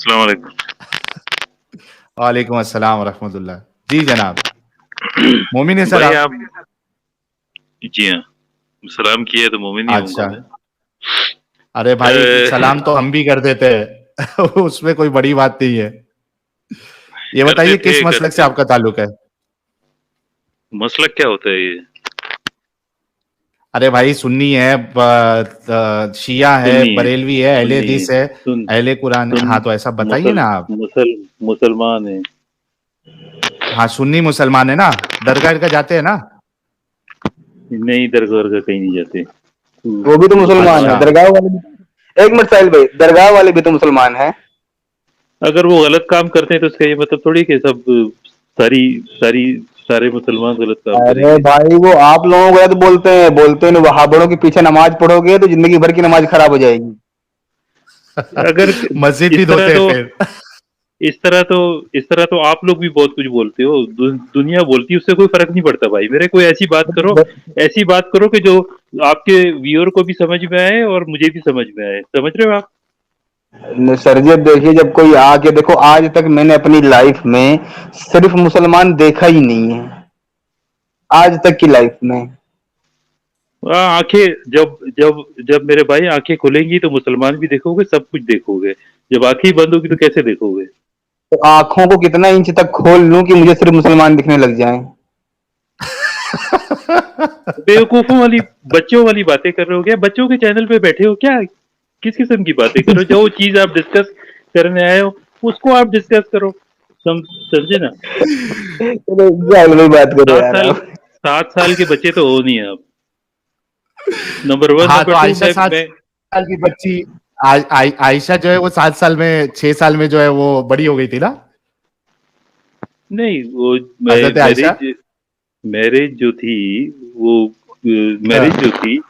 अस्सलाम वालेकुम। वालेकुम अस्सलाम वरहमतुल्लाह। जी जनाब, मोमिन है सर भाई आप? आप? जी हाँ, सलाम किया तो मोमिन ही होऊंगा अच्छा। मैं। अरे भाई सलाम तो हम भी कर देते हैं उसमें कोई बड़ी बात नहीं है। ये करते बताइए किस थे मसलक से करते। आपका ताल्लुक है? मसलक क्या होता है ये? अरे भाई सुन्नी है, शिया है, सुन्नी है, बरेलवी है, अहले सुन्नी है, हदीस है, सुन अहले कुरान है। सुन हाँ तो ऐसा बताइए ना आप। मुसलमान है। हाँ सुन्नी मुसलमान है ना, दरगाह का जाते हैं ना। नहीं, दरगाह वर्गा कहीं नहीं जाते। वो भी तो मुसलमान है, अच्छा। दरगाह वाले भी। एक मिनट साहिल भाई, दरगाह वाले भी तो मुसलमान है। अगर वो गलत काम करते हैं तो इसका ये मतलब थोड़ी कि सब सारी सारी सारे मुसलमान गलत काम अरे करेंगे। भाई वो आप लोगों को तो बोलते हैं वहाबड़ों के पीछे नमाज पढ़ोगे तो जिंदगी भर की नमाज खराब हो जाएगी। अगर मस्जिद भी इस तरह धोते हैं तो फिर इस तरह तो इस तरह तो आप लोग भी बहुत कुछ बोलते हो। दुनिया बोलती है, उससे कोई फर्क नहीं पड़ता भाई मेरे। कोई ऐसी बात करो कि जो आपके व्यूअर को भी समझ में आए और मुझे भी समझ में आए। समझ रहे हो आप? सर जी अब देखिए, जब कोई आके देखो, आज तक मैंने अपनी लाइफ में सिर्फ मुसलमान देखा ही नहीं है, आज तक की लाइफ में। आंखें जब जब जब मेरे भाई आंखें खुलेंगी तो मुसलमान भी देखोगे, सब कुछ देखोगे। जब आंखें ही बंद होगी तो कैसे देखोगे? तो आंखों को कितना इंच तक खोल लूं कि मुझे सिर्फ मुसलमान दिखने लग जाएं? बेवकूफों वाली, बच्चों वाली बातें कर रहे हो क्या? बच्चों के चैनल पे बैठे हो क्या? किस किस्म की बातें कर रहे हो? जो चीज आप डिस्कस करने आए हो उसको आप डिस्कस करो। समझे ना? चलो जाहिल भाई बात करो सात यार साल आप। 7 साल के बच्चे तो हो नहीं आप। Number one. हाँ तो नंबर टू, आयशा सात मैं साल की बच्ची, आयशा जो है वो 7 साल में, 6 साल में जो है वो बड़ी हो गई थी ना, नहीं, वो हजरत आयशा। मैरिज मैरिज जो थी वो हाँ, मैरिज जो थी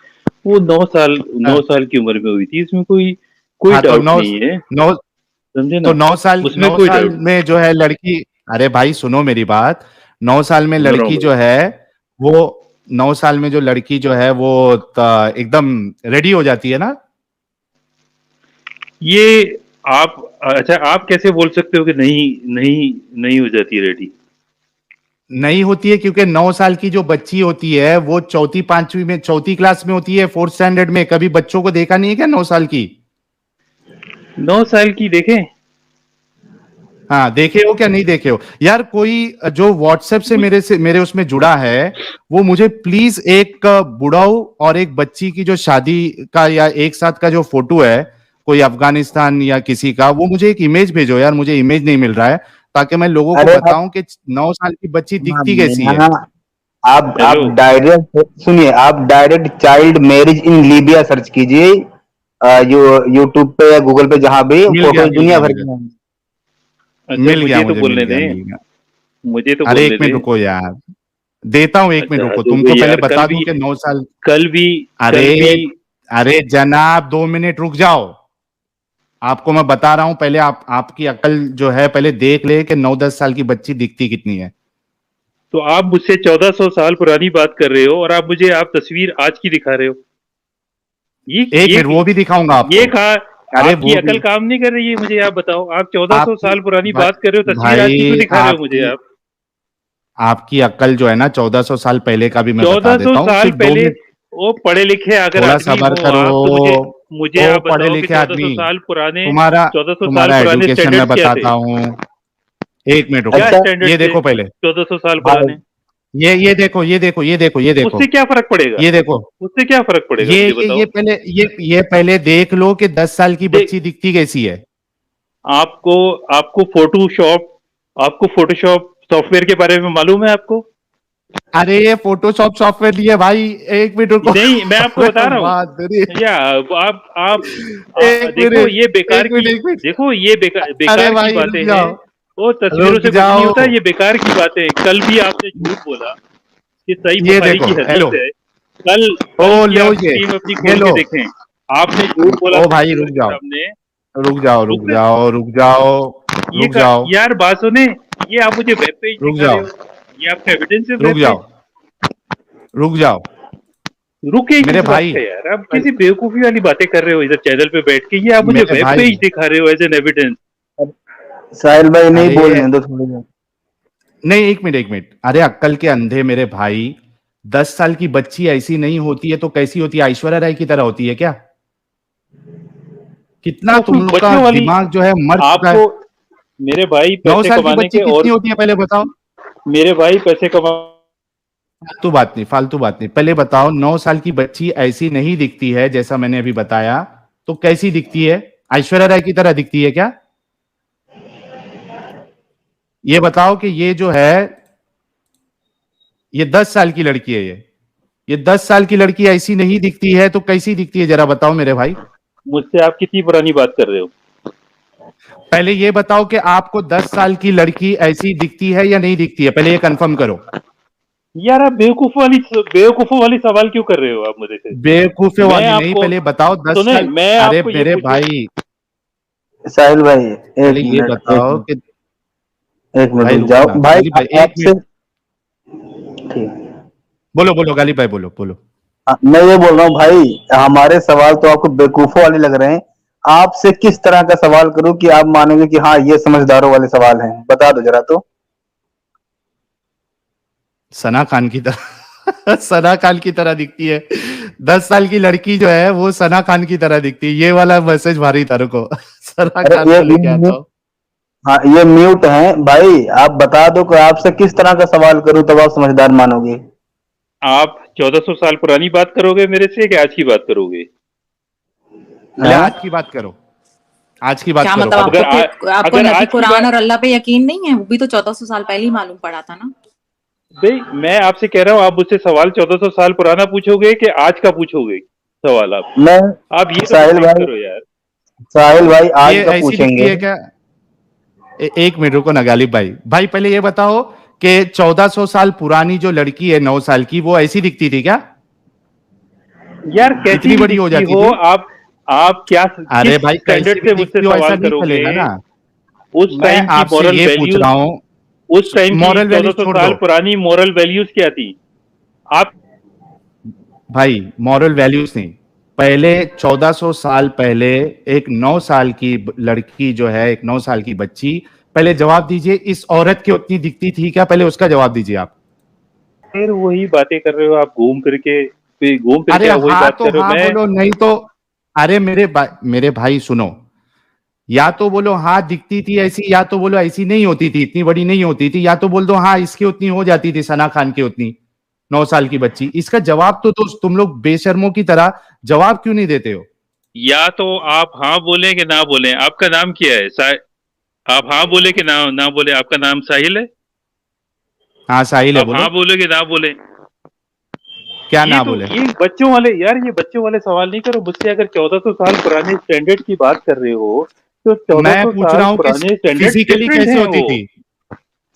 वो 9 साल हाँ, 9 साल की उम्र में हुई थी। इसमें कोई कोई हाँ तो डाउट नौ नहीं है। नौ समझे तो ना? नौ साल उसमें नौ कोई साल डाउट में जो है लड़की, अरे भाई सुनो मेरी बात, 9 साल में नहीं। सुन रहा हूँ लड़की भाई। जो है वो 9 साल में जो लड़की जो है वो एकदम रेडी हो जाती है ना। ये आप अच्छा, आप कैसे बोल सकते हो कि नहीं नहीं नहीं हो जाती रेडी? नहीं होती है क्योंकि 9 साल की जो बच्ची होती है वो चौथी पांचवी में, चौथी क्लास में होती है, फोर्थ स्टैंडर्ड में। कभी बच्चों को देखा नहीं है क्या 9 साल की? 9 साल की देखें? हाँ देखे हो क्या, नहीं देखे हो यार? कोई जो व्हाट्सएप मुझ से मेरे उसमें जुड़ा है वो मुझे प्लीज एक बुढ़ाऊ और एक बच्ची की जो शादी का या एक साथ का जो फोटो है, कोई अफगानिस्तान या किसी का, वो मुझे एक इमेज भेजो यार। मुझे इमेज नहीं मिल रहा है ताकि मैं लोगों को अरे आप बताऊं कि 9 साल की बच्ची दिखती कैसी है। ना, आप हेलो। डायरेक्ट सुनिए, आप direct child marriage in Libya search कीजिए, यूट्यूब पे या गूगल पे, जहां भी मिल गया फोटोज मिल दुनिया गया भर मुझे, की हैं। अच्छा, मिल गया मुझे तो मुझे, मिल बोलने गया दें। मिल गया। मुझे तो अरे बोलने एक मिनट दें। रुको यार, देता हूँ, एक मिनट अच्छा रुको, तो तुमको पहले यार, बता दूं कि 9 साल। कल भी अरे, कल भी अरे जनाब 2 मिनट रुक जाओ। आपको मैं बता रहा हूं, पहले आपकी अकल जो है पहले देख ले कि 9-10 साल की बच्ची दिखती कितनी है। तो आप मुझसे 1400 साल पुरानी बात कर रहे हो और आप तस्वीर आज की दिखा रहे हो। ये एक ये मिनट वो भी दिखाऊंगा ये आपको। कहा? अरे आपकी वो भी अकल काम नहीं कर रही है? मुझे आप बताओ, आप 1400 आपकी साल पुरानी भाई, बात कर रहे हो, तस्वीर आज की क्यों भाई दिखा रहे हो मुझे आपकी आप? आपकी अकल जो है ना 1400 साल पहले का भी मैं बता 1400 देता हूँ, साल सिर्फ दो पहले? मिनट वो पढ़े लिखे अगर थोड़ा आदमी सबर हो करो। आप, तो मुझे मुझे ओ आप पढ़े बताओ कि लिखे 1400 आदमी, साल पुराने तुम्हारा 1400 साल तुम्हारा पुराने एजुकेशन मैं स्टैंडर्ड्स क्या थे? बताता हूँ। एक मिनट रुको, क्या अच्छा। स्टैंडर्ड ये थे देखो पहले, 1400 साल हाँ, पुराने? ये देखो, ये देखो, ये देखो, ये देखो, उससे क्या फर्क पड़ेगा? ये देखो, उससे क्या फर्क पड़ेगा ये मुझे ये बताओ। ये पहले ये पहले देख लो कि 10 साल की देख, बच्ची दिखती कैसी है। आपको आपको फोटोशॉप सॉफ्टवेयर के बारे में मालूम है आपको? अरे ये फोटोशॉप सॉफ्टवेयर लिए भाई, एक मिनट रुको नहीं, मैं आपको अबे बता रहा बात मेरी, हूँ। या एक देखो मिनट, ये बेकार एक मिनट, की एक मिनट। देखो ये अरे बेकार की भाई रुक बातें हैं। जाओ, वो तस्वीरों रुक से कुछ नहीं जाओ। होता, ये बेकार की बातें हैं। कल भी आपने झूठ बोला कि सही ये बुखारी देखो, की हेलो, हदीस है। कल ओ कल की लो आप ये स्क्रीन अपनी ये खोल लो, के देखें। आपने झूठ बोला ओ था भाई व्यूअर रुक के जाओ, सामने। रुक जाओ, रुक रुक जाओ, रुक जाओ, ये रुक जाओ, यार बात सुने। ये आप मुझे वेब पेज रुक दिखा रहे जाओ, हो? ये आपका एविडेंस है रुक वेब जाओ, पेज? रुक जाओ रुके मेरे किस बात भाई, पे यार? आप किसी बेवकूफी वाली बातें कर रहे हो इधर चैनल पे बैठ के। ये आप मुझे मेरे वेब भाई, पेज दिखा रहे हो एज एन एविडेंस? साहिल भाई नहीं अरे बोलने दो थोड़ी देर। नहीं, एक मिनट, अरे अक्कल के अंधे मेरे भाई, 10 साल की बच्ची ऐसी नहीं होती है तो कैसी होती है? ऐश्वर्या राय की तरह होती है क्या? कितना तो तुम उसमें लोग का बच्चों वाली दिमाग जो है मर चुका है। आपको, मेरे भाई 9 पैसे साल की कमाने बच्ची के, कितनी और होती है पहले बताओ? मेरे भाई पैसे कमा, फालतू बात नहीं, पहले बताओ, 9 साल की बच्ची ऐसी नहीं दिखती है जैसा मैंने अभी बताया, तो कैसी दिखती है? ऐश्वर्या राय की तरह दिखती है क्या? ये बताओ कि ये जो है, ये 10 साल की लड़की है, ये 10 साल की लड़की ऐसी नहीं दिखती है तो कैसी दिखती है, जरा बताओ मेरे भाई। मुझसे आप कितनी पुरानी बात कर रहे हो? पहले ये बताओ कि आपको 10 साल की लड़की ऐसी दिखती है या नहीं दिखती है, पहले ये कंफर्म करो। यार आप बेवकूफों वाली सवाल क्यों कर रहे हो आप मुझे से? बेवकूफे मैं वाली नहीं, आपको, पहले बताओ दस सुने, साल मैं अरे आपको ये मेरे पूछूं, भाई, साहिल भाई पहले एक ये मिनट, एक बताओ मिनट, कि, एक मिनट भाई रुक रुको जाओ ना भाई। गालिब भाई, एक आपसे मिनट। ठीक। बोलो बोलो गालिब भाई, बोलो बोलो। मैं ये बोल रहा हूँ भाई, हमारे सवाल तो आपको बेवकूफों वाले लग रहे हैं। आपसे किस तरह का सवाल करूं कि आप मानोगे कि हाँ ये समझदारों वाले सवाल हैं? बता दो जरा तो। सना खान की तरह सना खान की तरह दिखती है। 10 साल की लड़की जो है वो सना खान की तरह दिखती है, ये वाला मैसेज भारी तारों को सना अरे खान को लेके आता हूँ। हाँ ये म्यूट है भाई। आप बता दो कि आपसे किस तरह का सवाल करूं तब आप समझदार मानोगे। आप 1400 साल पुरानी बात करोगे मेरे से कि आज की बात करोगे? पहले हाँ? आज की बात करो, आज की बात क्या करो मतलब पहले। अगर आपको अगर नबी आज की कुरान बात, और अल्लाह पे यकीन नहीं है? वो भी तो 1400 साल पहले ही मालूम पड़ा था ना। भाई मैं आपसे कह रहा हूँ, आप मुझसे सवाल 1400 साल पुराना पूछोगे कि आज का पूछोगे सवाल? मैं आप ये तो साहिल डिसाइड भाई, करो यार। साहिल भाई आज ये का ऐसी दिखती पूछेंगे। है क्या? एक मिनट रुको ना गालिब भाई, भाई पहले ये बताओ कि 1400 साल पुरानी जो लड़की है 9 साल की, वो ऐसी दिखती थी क्या? यार कैसी इतनी भी बड़ी हो दिखती जाती हो, थी? आप क्या, अरे किस भाई कैसी स्टैंडर्ड भी से मुझसे दिखती हो ऐसा सवाल नहीं करोगे? चलेगा ना। उस मैं टाइम की आपसे मॉरल ये पूछ वैल्यूज, रहा हूँ, उस टाइम की मॉरल वैल्यूज 1400 छोड़ साल दो पुरानी मॉरल वैल्यूज क्या थी? आप, भाई, मॉरल वैल्यूज नहीं। पहले 1400 साल पहले एक 9 साल की लड़की जो है, एक 9 साल की बच्ची, पहले जवाब दीजिए, इस औरत की उतनी दिखती थी क्या? पहले उसका जवाब दीजिए आप। फिर वही बातें कर रहे हो आप, घूम फिर के, फिर घूम फिर अरे के आप वही हाँ बात तो कर रहे हो। हाँ मैं, बोलो, नहीं तो, अरे मेरे भाई सुनो, या तो बोलो हाँ दिखती थी ऐसी, या तो बोलो ऐसी नहीं होती थी, इतनी बड़ी नहीं होती थी, या तो बोल दो हाँ इसकी उतनी हो जाती थी, सना खान की उतनी, 9 साल की बच्ची। इसका जवाब तो तुम लोग बेशर्मों की तरह जवाब क्यों नहीं देते हो? या तो आप हाँ बोले कि ना बोले। आपका नाम क्या है? आप हाँ बोले कि ना ना बोले? आपका नाम साहिल है? हाँ साहिल है, आप बोलो। हाँ बोले कि ना बोले? क्या ये ना तो, बोले? ये बच्चों वाले यार, ये बच्चों वाले सवाल नहीं करो मुझसे। अगर 1400 साल पुराने स्टैंडर्ड की बात कर रहे हो, तो मैं 1400 पूछ साल रहा हूं कि पुराने स्टैंडर्ड फिजिकली डिफरेंट कैसे हैं होती वो। थी?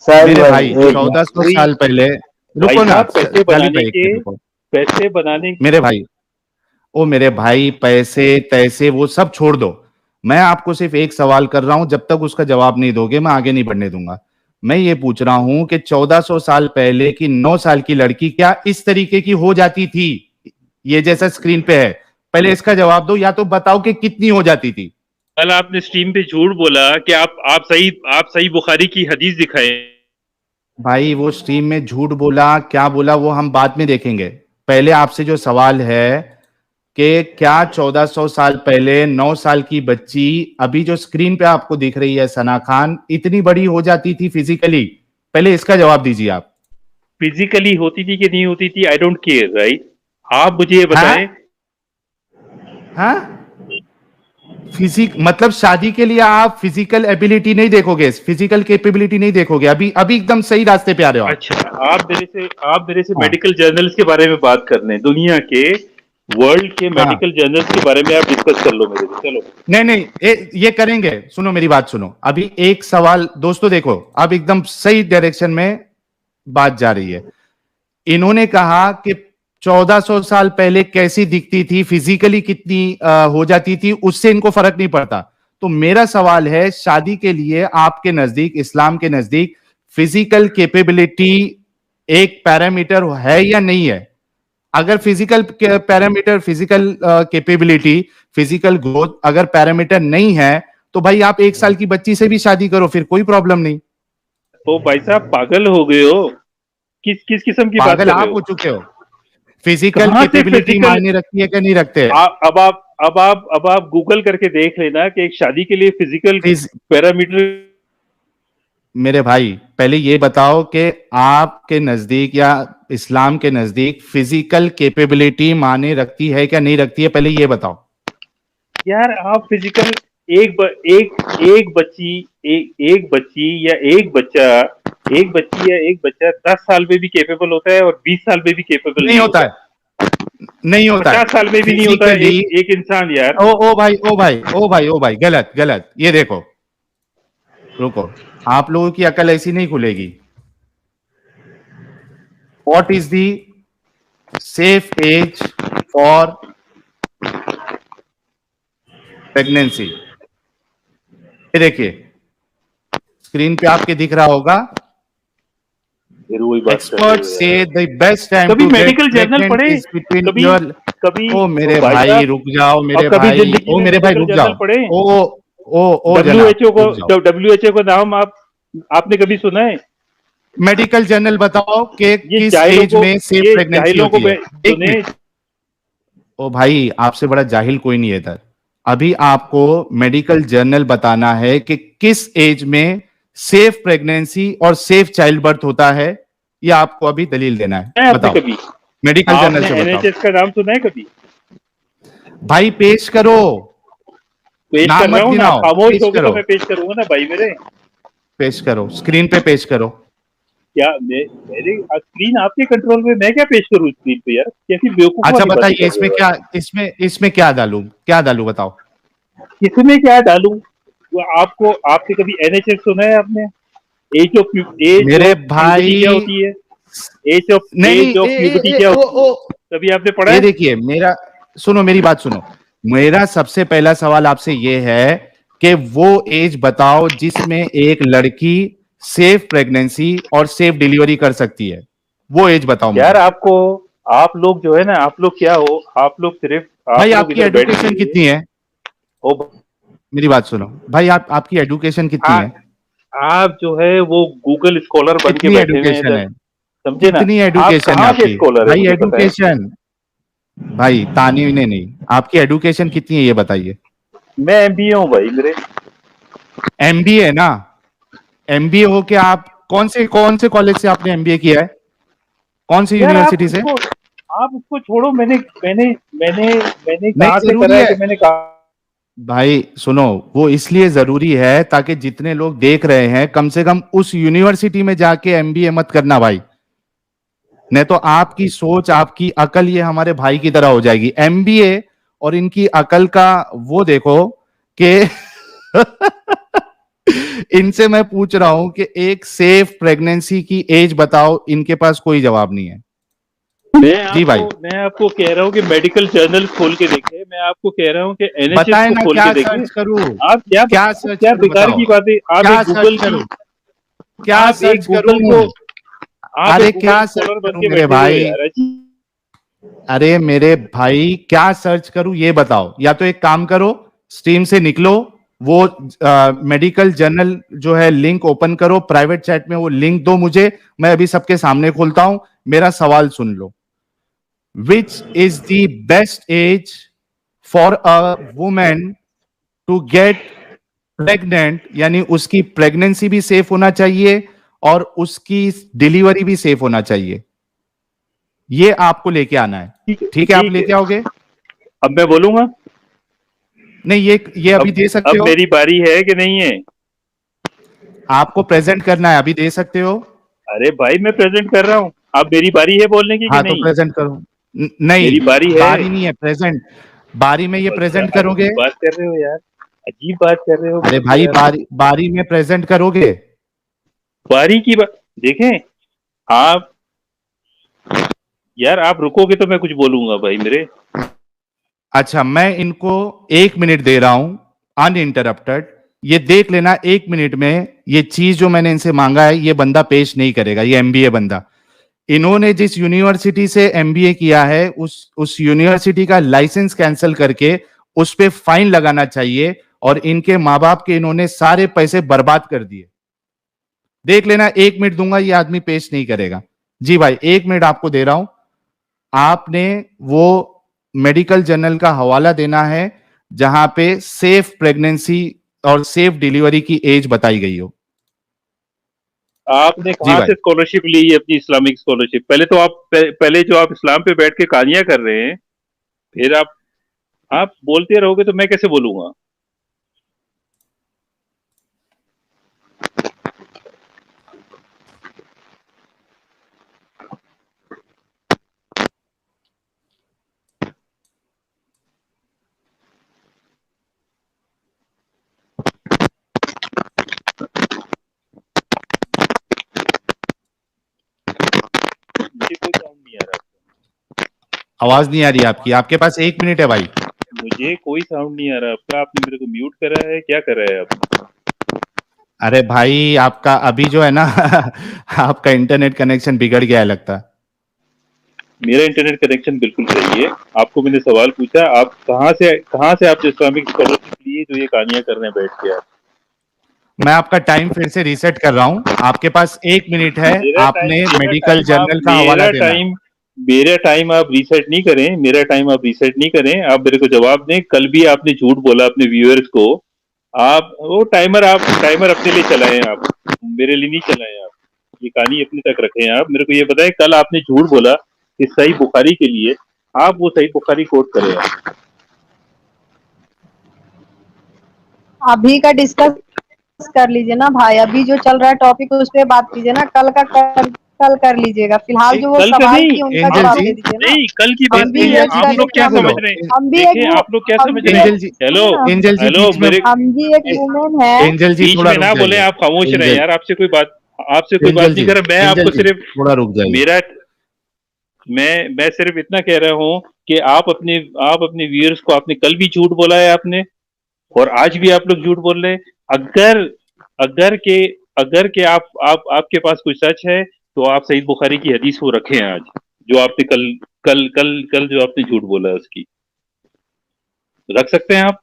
साहिल मेरे भाई भाई एक मिनट। 1400 कोई, साल पहले, भाई रुको ना साहब पैसे गालिब बनाने भाई, एक के, मिनट रुको। पैसे बनाने, मेरे भाई, ओ मेरे भाई, पैसे तैसे वो सब छोड़ दो। मैं आपको सिर्फ एक सवाल कर रहा हूं, जब तक उसका जवाब नहीं दोगे मैं आगे नहीं बढ़ने दूंगा। मैं ये पूछ रहा हूं कि 1400 साल पहले की 9 साल की लड़की क्या इस तरीके की हो जाती थी, ये जैसा स्क्रीन पे है? पहले इसका जवाब दो, या तो बताओ कि कितनी हो जाती थी। कल आपने स्ट्रीम पे झूठ बोला कि आप सही बुखारी की हदीस दिखाए। भाई वो स्ट्रीम में झूठ बोला क्या बोला वो हम बाद में देखेंगे। पहले आपसे जो सवाल है कि क्या 1400 साल पहले 9 साल की बच्ची, अभी जो स्क्रीन पे आपको दिख रही है सना खान, इतनी बड़ी हो जाती थी फिजिकली? पहले इसका जवाब दीजिए आप। फिजिकली होती थी कि नहीं होती थी, आई डोंट केयर, राइट? आप मुझे ये हाँ, बताएं। हाँ, फिजिक मतलब शादी के लिए आप फिजिकल एबिलिटी नहीं देखोगे, फिजिकल कैपेबिलिटी नहीं देखोगे। अभी अभी एकदम सही रास्ते पे आ रहे हो आप। अच्छा, आप मेरे से हाँ, मेडिकल जर्नल्स के बारे में बात कर लें, दुनिया के, वर्ल्ड के हाँ, मेडिकल जर्नल्स के बारे में आप डिस्कस कर लो मेरे से, चलो। नहीं नहीं, ये करेंगे, सुनो मेरी बात सुनो। अभी एक सवाल दोस्तों, देखो अब एकदम सही डायरेक्शन में बात जा रही है। इन्होंने कहा कि 1400 साल पहले कैसी दिखती थी, फिजिकली कितनी हो जाती थी, उससे इनको फर्क नहीं पड़ता। तो मेरा सवाल है, शादी के लिए आपके नजदीक, इस्लाम के नजदीक, फिजिकल कैपेबिलिटी एक पैरामीटर है या नहीं है? अगर physical parameter, physical capability, physical growth अगर पैरामीटर नहीं है, तो भाई आप 1 साल की बच्ची से भी शादी करो, फिर कोई प्रॉब्लम नहीं। तो भाई साहब पागल हो गए हो, किस किस्म की बात पागल कर आप रहे हो हो? चुके हो। फिजिकल कहाँ से कैपेबिलिटी फिजिकल? मायने रखती है कि नहीं रखते? अब आप गूगल करके देख लेना कि एक शादी के लिए फिजिकल फिज- पैरामीटर। मेरे भाई पहले ये बताओ कि आपके नजदीक या इस्लाम के नजदीक फिजिकल कैपेबिलिटी माने रखती है क्या नहीं रखती है, पहले ये बताओ। यार आप फिजिकल एक बच्ची एक बच्ची या एक बच्ची या एक बच्चा 10 साल में भी कैपेबल होता है और 20 साल में भी कैपेबल नहीं नहीं होता होता है, नहीं होता है 50 साल में भी नहीं होता है फिजिकली। एक इंसान यार। ओ भाई गलत गलत, ये देखो, रुको, आप लोगों की अकल ऐसी नहीं खुलेगी। What is the safe age for pregnancy? ये देखिए स्क्रीन पे आपके दिख रहा होगा, फिर वही बात कर रहे एक्सपर्ट हो से यार। द बेस्ट टाइम कभी to get medical journal pregnant पढ़े? इज बिटवीन कभी योर। कभी ओ मेरे भाई भाई साहब, रुक जाओ, मेरे और कभी भाई, जिंदगी ओ में मेरे भाई मेडिकल रुक जर्नल जाओ, पढ़े? ओ जनाब डब्ल्यूएचओ को रुक जाओ। डब्ल्यूएचओ का नाम आपने कभी सुना है? मेडिकल जर्नल बताओ कि ये किस जाहिलों एज को में सेफ ये प्रेगनेंसी जाहिलों को होती है। एक सुने। मिनट, ओ भाई आपसे बड़ा जाहिल कोई नहीं है इधर। अभी आपको मेडिकल जर्नल बताना है कि किस एज में सेफ प्रेगनेंसी और सेफ चाइल्ड बर्थ होता है, ये आपको अभी दलील देना है। आपने बताओ, कभी मेडिकल जर्नल आपने से बताओ एनएचएस का नाम सुना है कभी? भाई, पेश करो, पेश नाम कर मत रहा हूँ ना, गिनाओ, खामोश पेश हो गए करो, तो मैं पेश करूंगा ना भाई मेरे। पेश करो, स्क्रीन पे पेश करो। क्या मेरे स्क्रीन आपके कंट्रोल में, मैं क्या पेश करूँ स्क्रीन पे यार? कैसी बेवकूफ अच्छा वाली बातें बताइए, कर रहे इसमें हो क्या, इसमें क्या डालूं, क्या डालूं बताओ। यार। इसमें क्या डालूं? वो आपको आपने कभी एनएचएस सुना है आपने? एज ऑफ मेरे प्यूबर्टी क्या भाई, होती है? नहीं नहीं, एज ऑफ प्यूबर्टी क्या होती है? कभी आपने पढ़ा ये है? देखिए मेरा, सुनो मेरी बात सुनो। मेरा सबसे पहला सवाल आपसे ये है कि वो एज बताओ जिसमें एक लड़की सेफ प्रेगनेंसी और सेफ डिलीवरी कर सकती है, वो एज बताओ मुझे। यार आपको, आप लोग जो है ना, आप लोग क्या हो, आप लोग सिर्फ भाई आप लोग आपकी इधर बैठ एडुकेशन के कितनी है? ओ मेरी बात सुनो भाई, आपकी एडुकेशन कितनी आ, है? आप जो है वो गूगल स्कॉलर बन के कितनी बैठे हुए हैं एडुकेशन इधर, है? समझे ना? कितनी आप एडुकेशन है कहाँ के आपकी? स्कॉलर है भाई मुझे पता है। एडुकेशन, भाई तानी ने नहीं, आपकी एडुकेशन कितनी है ये बताइए। मैं एमबीए हूँ भाई मेरे। एमबीए ना? एमबीए हो के आप कौन से कॉलेज से आपने एमबीए किया है? कौन सी यार यूनिवर्सिटी से? आप उसको छोड़ो। मैंने मैंने मैंने मैंने नहीं कहाँ से जरूरी करा है है कि मैंने कहा। भाई, सुनो, वो इसलिए जरूरी है ताकि जितने लोग देख रहे हैं कम से कम उस यूनिवर्सिटी में जाके एमबीए मत करना भाई, नहीं तो आपकी सोच, आपकी अकल ये हमारे भाई की तरह हो जाएगी। एमबीए और इनकी अकल का वो देखो कि इनसे मैं पूछ रहा हूं कि एक सेफ प्रेगनेंसी की एज बताओ, इनके पास कोई जवाब नहीं है। जी भाई मैं आपको कह रहा हूँ कि मेडिकल जर्नल खोल के देखें। मैं आपको कह रहा हूँ कि एनएचएस बताए को ना, खोल क्या के देखें। सर्च करूं, आप क्या सर्च क्या करूं बेकार बताओ, की बातें। आप क्या एक सर्च गूगल करूं, की क्या आप एक सर्च गूगल करूं? को आप अरे एक क्या गूगल सर्च स्कॉलर बन करूं के मेरे बैठे हुए हो भाई, यार। अजी अरे मेरे भाई क्या सर्च करूं ये बताओ। या तो एक काम करो, स्ट्रीम से निकलो, वो मेडिकल जर्नल जो है लिंक ओपन करो, प्राइवेट चैट में वो लिंक दो मुझे, मैं अभी सबके सामने खोलता हूं। मेरा सवाल सुन लो, which is the best age for a women to get pregnant, यानी उसकी प्रेगनेंसी भी सेफ होना चाहिए और उसकी डिलीवरी भी सेफ होना चाहिए, ये आपको लेके आना है। ठीक है, आप ठीक है। लेके आओगे? अब मैं बोलूंगा। नहीं, ये अभी दे सकते अब हो, मेरी बारी है कि नहीं है? आपको प्रेजेंट करना है, अभी दे सकते हो। अरे भाई मैं प्रेजेंट कर रहा हूँ। अब मेरी बारी है बोलने की कि हाँ तो नहीं? प्रेजेंट करो। नहीं, मेरी बारी है। बारी नहीं है, प्रेजेंट, बारी में ये प्रेजेंट करोगे। अजीब बात कर रहे हो यार। अजीब बात कर रहे हो अरे बिल्कुल भाई यार। बारी में प्रेजेंट करोगे। बारी की बात देखें आप। यार आप रुकोगे तो मैं कुछ बोलूंगा भाई मेरे। अच्छा, मैं इनको 1 मिनट दे रहा हूं अनइंटरप्टेड, ये देख लेना 1 मिनट में ये चीज जो मैंने इनसे मांगा है ये बंदा पेश नहीं करेगा, ये एमबीए बंदा। इन्होंने जिस यूनिवर्सिटी से एमबीए किया है उस यूनिवर्सिटी का लाइसेंस कैंसिल करके उस पे फाइन लगाना चाहिए, और इनके माँ बाप के इन्होंने सारे पैसे बर्बाद कर दिए। देख लेना, 1 मिनट दूंगा, ये आदमी पेश नहीं करेगा। जी भाई, 1 मिनट आपको दे रहा हूं। आपने वो मेडिकल जर्नल का हवाला देना है जहां पे सेफ प्रेगनेंसी और सेफ डिलीवरी की एज बताई गई हो। आपने जी कहाँ भाई। से स्कॉलरशिप ली है अपनी इस्लामिक स्कॉलरशिप? पहले तो आप पहले जो आप इस्लाम पे बैठ के कहानियां कर रहे हैं, फिर आप बोलते रहोगे तो मैं कैसे बोलूंगा? मुझे कोई साउंड नहीं आ रहा। आवाज नहीं आ रही आपकी, आपके पास 1 मिनट है भाई। मुझे कोई साउंड नहीं आ रहा आपका। आपने मेरे को म्यूट करा है, क्या कर रहा है आप? अरे भाई, आपका अभी जो है ना आपका इंटरनेट कनेक्शन बिगड़ गया है लगता। मेरा इंटरनेट कनेक्शन बिल्कुल सही है। आपको मैंने सवाल पूछा, आप कहाँ से आप इस्लामिक स्कॉलरशिप लिए जो ये कहानियां कर रहे हैं बैठ के आप? मैं आपका टाइम फिर से रीसेट कर रहा हूं। आपके पास 1 मिनट है, आपने मेडिकल जर्नल का हवाला देना है। मेरा टाइम आप रीसेट नहीं करें, मेरा टाइम आप रीसेट नहीं करें। आप मेरे को जवाब दें। कल भी आपने झूठ बोला अपने व्यूअर्स को। आप टाइमर अपने लिए चलाएं, आप मेरे लिए नहीं चलाएं। आप ये कहानी अपने तक रखें। आप मेरे को ये बताएं, कल आपने झूठ बोला कि सही बुखारी के लिए, आप वो सही बुखारी कोट करें आप। अभी का डिस्कस कर लीजिए ना भाई, अभी जो चल रहा है टॉपिक उस पे बात कीजिए ना, कल कर लीजिएगा। फिलहाल जो वो कल का सवाल नहीं, की उनका एंजल जवाब जी, दे दीजिए ना। नहीं कल की हम बात भी नहीं है। वेट आप कर लोग क्या रहे समझ हैं। रहे हैं? हम भी देखिए, एक आप लोग क्या हम समझ भी रहे हैं? एंजल जी, हेलो एंजल जी हेलो, बीच में, मेरे हम भी एक वुमेन है। एंजल जी बीच थोड़ा में रुक ना बोले, जाइए। आप खामोश रहे एंजल, यार। आपसे कोई बात एंजल नहीं जी, कर रहा। मैं एंजल आपको जी सिर्फ थोड़ा रुक जाइए। मेरा मैं सिर्फ इतना कह रहा हूँ कि आप अपने व्यूअर्स को, आपने कल भी झूठ बोला है आपने, और आज भी आप लोग झूठ बोल रहे हैं। अगर अगर के अगर के आपके पास कुछ सच है तो आप सईद बुखारी की हदीस को रखें आज, जो आपने कल कल कल कल जो आपने झूठ बोला है उसकी रख सकते हैं आप?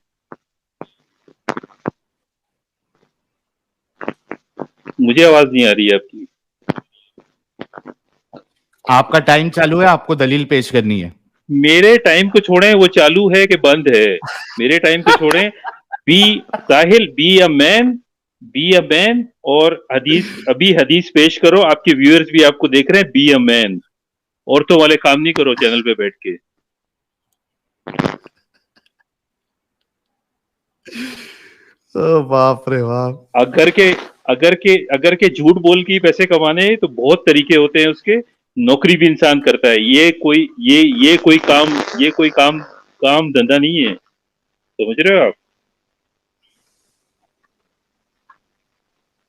मुझे आवाज नहीं आ रही है आपकी। आपका टाइम चालू है, आपको दलील पेश करनी है। मेरे टाइम को छोड़ें, वो चालू है कि बंद है? मेरे टाइम को छोड़ें। Be Sahil, be a man और हदीस पेश करो। आपके व्यूअर्स भी आपको देख रहे हैं। B a man. औरतों वाले काम नहीं करो चैनल पे बैठ के। ओ बाप रे बाप। अगर के झूठ बोल के ही पैसे कमाने हैं तो बहुत तरीके होते हैं उसके। नौकरी भी इंसान करता है। ये कोई काम धंधा नहीं है। समझ रहे हो आप?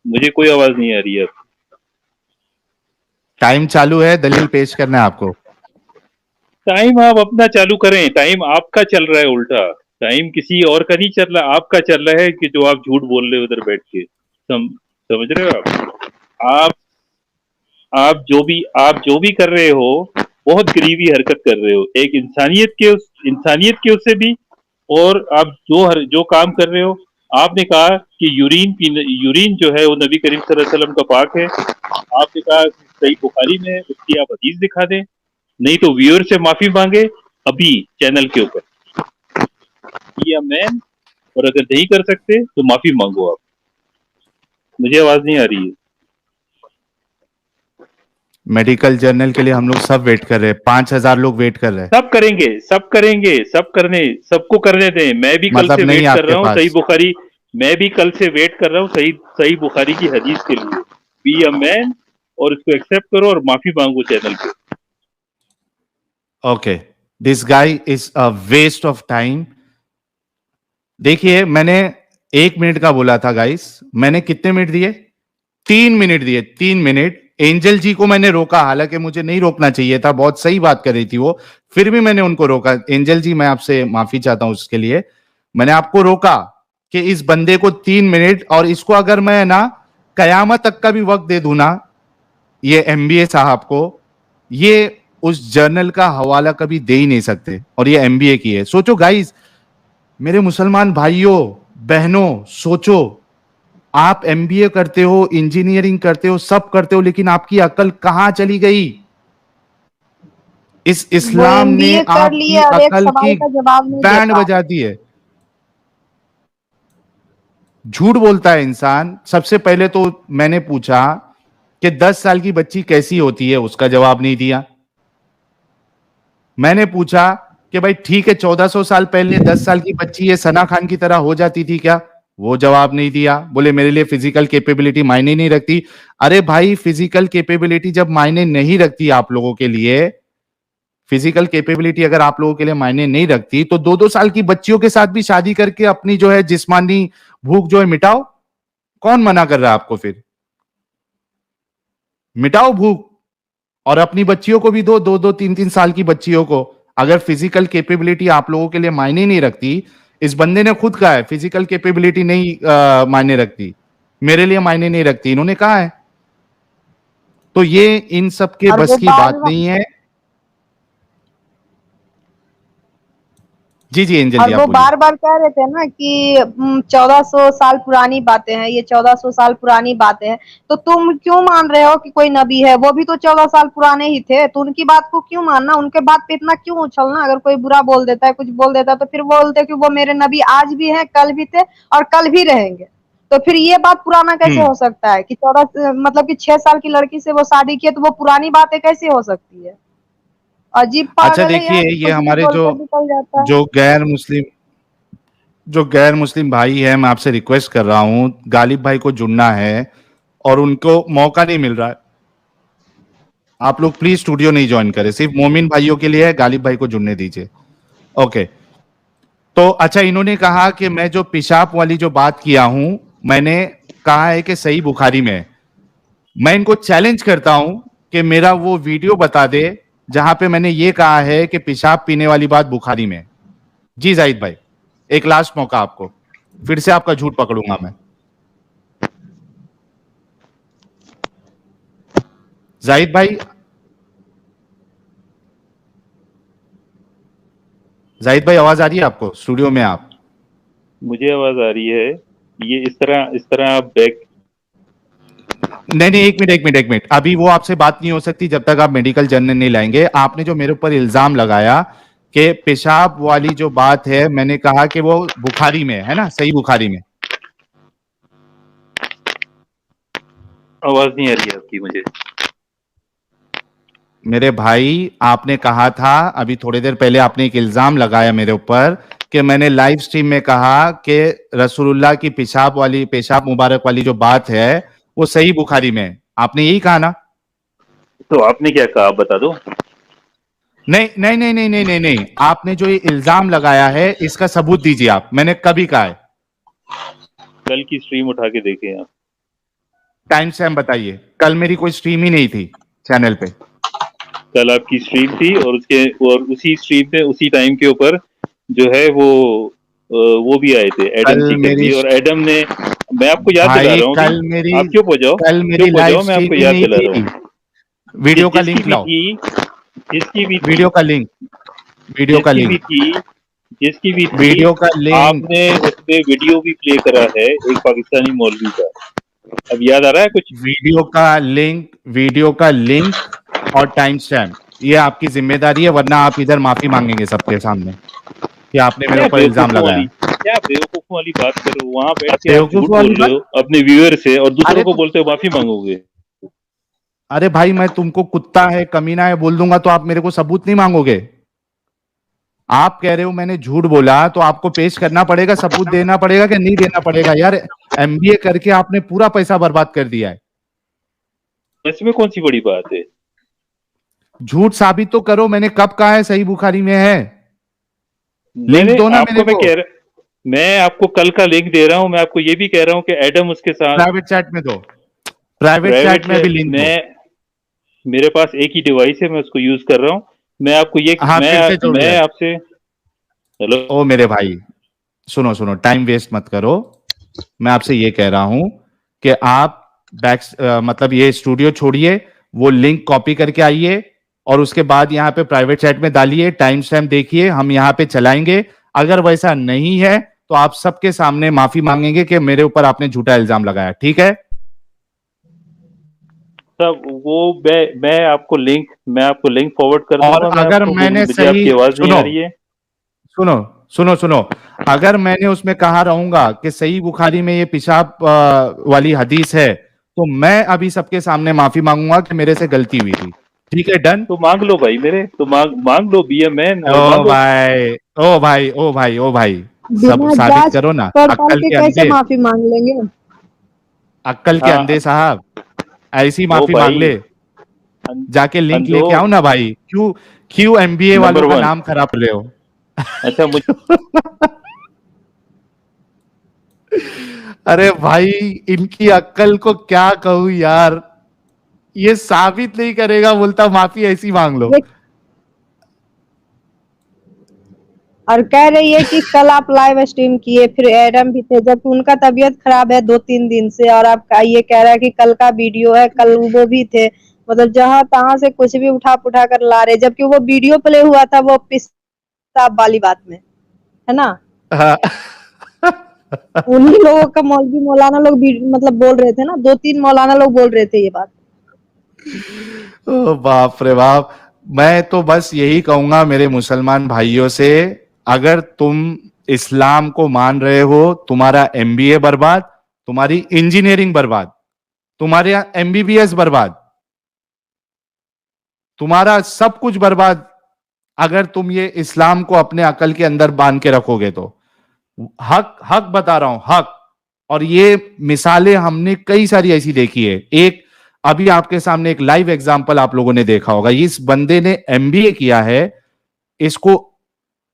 मुझे कोई आवाज नहीं आ रही है। टाइम चालू है, दलील पेश करना है आपको। टाइम आप अपना चालू करें। टाइम आपका चल रहा है उल्टा। टाइम किसी और का नहीं चल रहा, आपका चल रहा है कि जो आप झूठ बोल रहे हो उधर बैठ के। समझ रहे हो आप? आप जो भी कर रहे हो, बहुत गरीबी हरकत कर रहे हो। एक इंसानियत के उससे भी। और आप जो काम कर रहे हो, आपने कहा कि यूरिन जो है वो नबी करीम सल्लल्लाहु अलैहि वसल्लम का पाक है। आपने कहा सही बुखारी में है, उसकी आप हदीस दिखा दें। नहीं तो व्यूअर से माफी मांगे अभी चैनल के ऊपर। या मैन, और अगर नहीं कर सकते तो माफी मांगो आप। मुझे आवाज नहीं आ रही है। मेडिकल जर्नल के लिए हम लोग सब वेट कर रहे हैं, 5,000 लोग वेट कर रहे हैं। सबको करने दें। मैं भी कल मतलब से नहीं वेट कर आपके रहा हूँ सही पास। बुखारी। मैं भी कल से वेट कर रहा हूँ सही बुखारी की हदीस के लिए। बी अ मैन, और इसको एक्सेप्ट करो और माफी मांगो चैनल पे। Okay, this guy is a waste of time. देखिए, मैंने 1 मिनट का बोला था गाइस, मैंने कितने मिनट दिए? 3 मिनट दिए, 3 मिनट। एंजल जी को मैंने रोका, हालांकि मुझे नहीं रोकना चाहिए था, बहुत सही बात कर रही थी वो, फिर भी मैंने उनको रोका। एंजल जी, मैं आपसे माफी चाहता हूं उसके लिए। मैंने आपको रोका कि इस बंदे को 3 मिनट, और इसको अगर मैं ना कयामत तक का भी वक्त दे दूं ना, ये एमबीए साहब को, ये उस जर्नल का हवाला कभी दे ही नहीं सकते। और ये एमबीए की है। सोचो गाइस, मेरे मुसलमान भाइयों बहनों सोचो, आप एमबीए करते हो, इंजीनियरिंग करते हो, सब करते हो, लेकिन आपकी अकल कहां चली गई? इस वो इस्लाम ने एमबीए कर आपकी लिए और एक अकल सवाल की का जवाब नहीं दे बैंड पा बजा रहे। दी है। झूठ बोलता है इंसान। सबसे पहले तो मैंने पूछा कि 10 साल की बच्ची कैसी होती है, उसका जवाब नहीं दिया। मैंने पूछा कि भाई ठीक है, 1400 साल पहले 10 साल की बच्ची ये सना खान की तरह हो जाती थी क्या? वो जवाब नहीं दिया। बोले मेरे लिए फिजिकल कैपेबिलिटी मायने नहीं रखती। अरे भाई, फिजिकल कैपेबिलिटी जब मायने नहीं रखती आप लोगों के लिए, फिजिकल कैपेबिलिटी अगर आप लोगों के लिए मायने नहीं रखती, तो 2-2 साल की बच्चियों के साथ भी शादी करके अपनी जो है जिस्मानी भूख जो है मिटाओ। कौन मना कर रहा है आपको? फिर मिटाओ भूख, और अपनी बच्चियों को भी दो, 2-2 3-3 साल की बच्चियों को। अगर फिजिकल कैपेबिलिटी आप लोगों के लिए मायने नहीं रखती, इस बंदे ने खुद कहा है फिजिकल कैपेबिलिटी नहीं मायने रखती, मेरे लिए मायने नहीं रखती, इन्होंने कहा है। तो ये इन सब के और बस वो की बात नहीं है। जी जी एंजल और जी, आप वो बोलिए। बार बार कह रहे थे ना कि 1400 साल पुरानी बातें हैं, ये 1400 साल पुरानी बातें हैं। तो तुम क्यों मान रहे हो कि कोई नबी है? वो भी तो 14 साल पुराने ही थे, तो उनकी बात को क्यों मानना? उनके बात पे इतना क्यों उछलना? अगर कोई बुरा बोल देता है, कुछ बोल देता है, तो फिर बोलते कि वो मेरे नबी आज भी हैं, कल भी थे और कल भी रहेंगे। तो फिर ये बात पुराना कैसे हो सकता है कि 14 मतलब कि 6 साल की लड़की से वो शादी किए, तो वो पुरानी बातें कैसे हो सकती है? अजीब अच्छा पागल है देखिए, यार, ये कुछ भी हमारे जो बोलकर निकल जाता है। जो गैर मुस्लिम जो गैर मुस्लिम भाई है, मैं आपसे रिक्वेस्ट कर रहा हूं, गालिब भाई को जुड़ना है और उनको मौका नहीं मिल रहा है। आप लोग प्लीज स्टूडियो नहीं ज्वाइन करें, सिर्फ मोमिन भाइयों के लिए है, गालिब भाई को जुड़ने दीजिए। ओके। तो अच्छा, इन्होंने कहा कि मैं जो पेशाब वाली जो बात किया हूं, मैंने कहा है कि सही बुखारी में है। मैं इनको चैलेंज करता हूं कि मेरा वो वीडियो बता दे जहां पे मैंने ये कहा है कि पेशाब पीने वाली बात बुखारी में है। जी जाहिद भाई, एक लास्ट मौका आपको, फिर से आपका झूठ पकड़ूंगा मैं। जाहिद भाई, जाहिद भाई आवाज आ रही है आपको? स्टूडियो में आप? मुझे आवाज आ रही है। ये इस तरह आप बैक। नहीं नहीं, एक मिनट, अभी वो आपसे बात नहीं हो सकती जब तक आप मेडिकल जर्नल नहीं लाएंगे। आपने जो मेरे ऊपर इल्जाम लगाया कि पेशाब वाली जो बात है, मैंने कहा कि वो बुखारी में है ना, सही बुखारी में। आवाज नहीं आ रही है आपकी मुझे। मेरे भाई, आपने कहा था अभी थोड़ी देर पहले, आपने एक इल्जाम लगाया मेरे ऊपर कि मैंने लाइव स्ट्रीम में कहा कि रसूलुल्लाह की पेशाब मुबारक वाली जो बात है वो सही बुखारी में है। आपने यही कहा ना? तो आपने क्या कहा, आप बता दो। नहीं नहीं नहीं नहीं नहीं नहीं नहीं, आपने जो ये इल्जाम लगाया है इसका सबूत दीजिए आप। मैंने कभी कहा है? कल की स्ट्रीम उठा के देखें आप। टाइम स्टैम्प बताइए। कल मेरी कोई स्ट्रीम ही नहीं थी चैनल पे। कल आपकी स्ट्रीम थी और उसी स्ट्रीम पे उसी टाइम के ऊपर जो है वो भी आए थे, एडम कल सीकर मेरी भी। और एडम ने, मैं आपको याद दिला भाई, रहा हूँ कल अभी, मेरी आप चुप हो जाओ, कल मेरी चुप हो लाइव जाओ, मैं स्ट्रीम आपको ही याद नहीं दिला रहा थी। हूँ। वीडियो का जिसकी लिंक भी लाओ। थी, जिसकी भी थी, वीडियो का लिंक, वीडियो का जिसकी भी लिंक, थी, जिसकी भी थी, वीडियो का लिंक, आपने उसपे वीडियो भी प्ले करा है एक पाकिस्तानी मौलवी का। अब याद आ रहा है कुछ? वीडियो का लिंक और टाइम स्टैम्प, ये आपकी जिम्मेदारी है, वरना आप इधर माफी मांगेंगे सबके सामने कि आपने मेरे ऊपर इल्जाम लगाया। क्या बेवकूफों वाली बात कर रहे हो? वहां बैठ के आप बेवकूफ झूठ वाली बोल रहे बात? हो अपने व्यूअर से, और दूसरों अरे को तो, बोलते हो माफी मांगोगे। अरे भाई, मैं तुमको कुत्ता है, कमीना है बोल दूंगा तो आप मेरे को सबूत नहीं मांगोगे? आप कह रहे हो मैंने झूठ बोला, तो आपको पेश करना पड़ेगा, सबूत देना पड़ेगा कि नहीं देना पड़ेगा? यार, एमबीए करके आपने पूरा पैसा बर्बाद कर दिया है। इसमें कौन सी बड़ी बात है? झूठ साबित तो करो, मैंने कब कहा है सही बुखारी में है? लिंक दो ना मेरे को। मैं आपको कल का लिंक दे रहा हूं। मैं आपको ये भी कह रहा हूं कि एडम उसके साथ प्राइवेट चैट में दो, प्राइवेट चैट में भी लिंक दो। मेरे पास एक ही डिवाइस है, मैं उसको यूज कर रहा हूं। मैं आपको ये हाँ, फिर से जोड़ मैं गया। आपसे, हेलो। ओ मेरे भाई, सुनो सुनो, टाइम वेस्ट मत करो। मैं आपसे ये कह रहा हूं कि आप मतलब ये स्टूडियो छोड़िए, वो लिंक कॉपी करके आइए और उसके बाद यहाँ पे प्राइवेट चैट में डालिए, टाइम स्टैम्प देखिए, हम यहाँ पे चलाएंगे। अगर वैसा नहीं है तो आप सबके सामने माफी मांगेंगे कि मेरे ऊपर आपने झूठा इल्जाम लगाया, ठीक है? सब वो मैं आपको लिंक फॉरवर्ड कर और दूंगा। मैं अगर आपको, मैंने मुझे सही आपकी आवाज नहीं सुनो आ रही है। सुनो सुनो सुनो, अगर मैंने उसमें कहा रहूंगा कि सही बुखारी में ये पेशाब वाली हदीस है, तो मैं अभी सबके सामने माफी मांगूंगा कि मेरे से गलती हुई थी, ठीक है? डन? तो मांग लो भाई मेरे, तो मांग लो, बी ए मैन और ओ मांगो। भाई ओ भाई ओ भाई ओ भाई, सब बिना साबित जांच करो ना। पड़ताल के कैसे माफी मांग लेंगे? अक्कल के हाँ अंधे साहब, ऐसी ओ माफी मांग भाई, ले। जाके लिंक अंधो लेके आओ ना भाई। क्यों क्यों एमबीए नंबर वालों का 1। नाम खराब कर रहे हो? अच्छा मुझे अरे भाई, इनकी अक्कल को क्या कहूं यार, ये साबित नहीं करेगा, बोलता माफी ऐसी मांग लो। ये और कह रही है कि कल आप लाइव स्ट्रीम किए, फिर एडम भी थे, जबकि उनका तबीयत खराब है 2-3 दिन से, और आप ये कह रहा है कि कल का वीडियो है, कल वो भी थे। मतलब जहां तहां से कुछ भी उठा पुठा कर ला रहे, जबकि वो वीडियो प्ले हुआ था वो पेशाब वाली बात में, है ना? हाँ। उन्हीं लोगों का मौलवी मौलाना लोग भी मतलब बोल रहे थे ना, 2-3 मौलाना लोग बोल रहे थे ये बात। ओ बाप रे बाप। मैं तो बस यही कहूंगा मेरे मुसलमान भाइयों से, अगर तुम इस्लाम को मान रहे हो, तुम्हारा एमबीए बर्बाद, तुम्हारी इंजीनियरिंग बर्बाद, तुम्हारे एमबीबीएस बर्बाद, तुम्हारा सब कुछ बर्बाद, अगर तुम ये इस्लाम को अपने अकल के अंदर बांध के रखोगे तो। हक हक बता रहा हूं, हक। और ये मिसालें हमने कई सारी ऐसी देखी है। एक अभी आपके सामने एक लाइव एग्जांपल आप लोगों ने देखा होगा, इस बंदे ने एमबीए किया है, इसको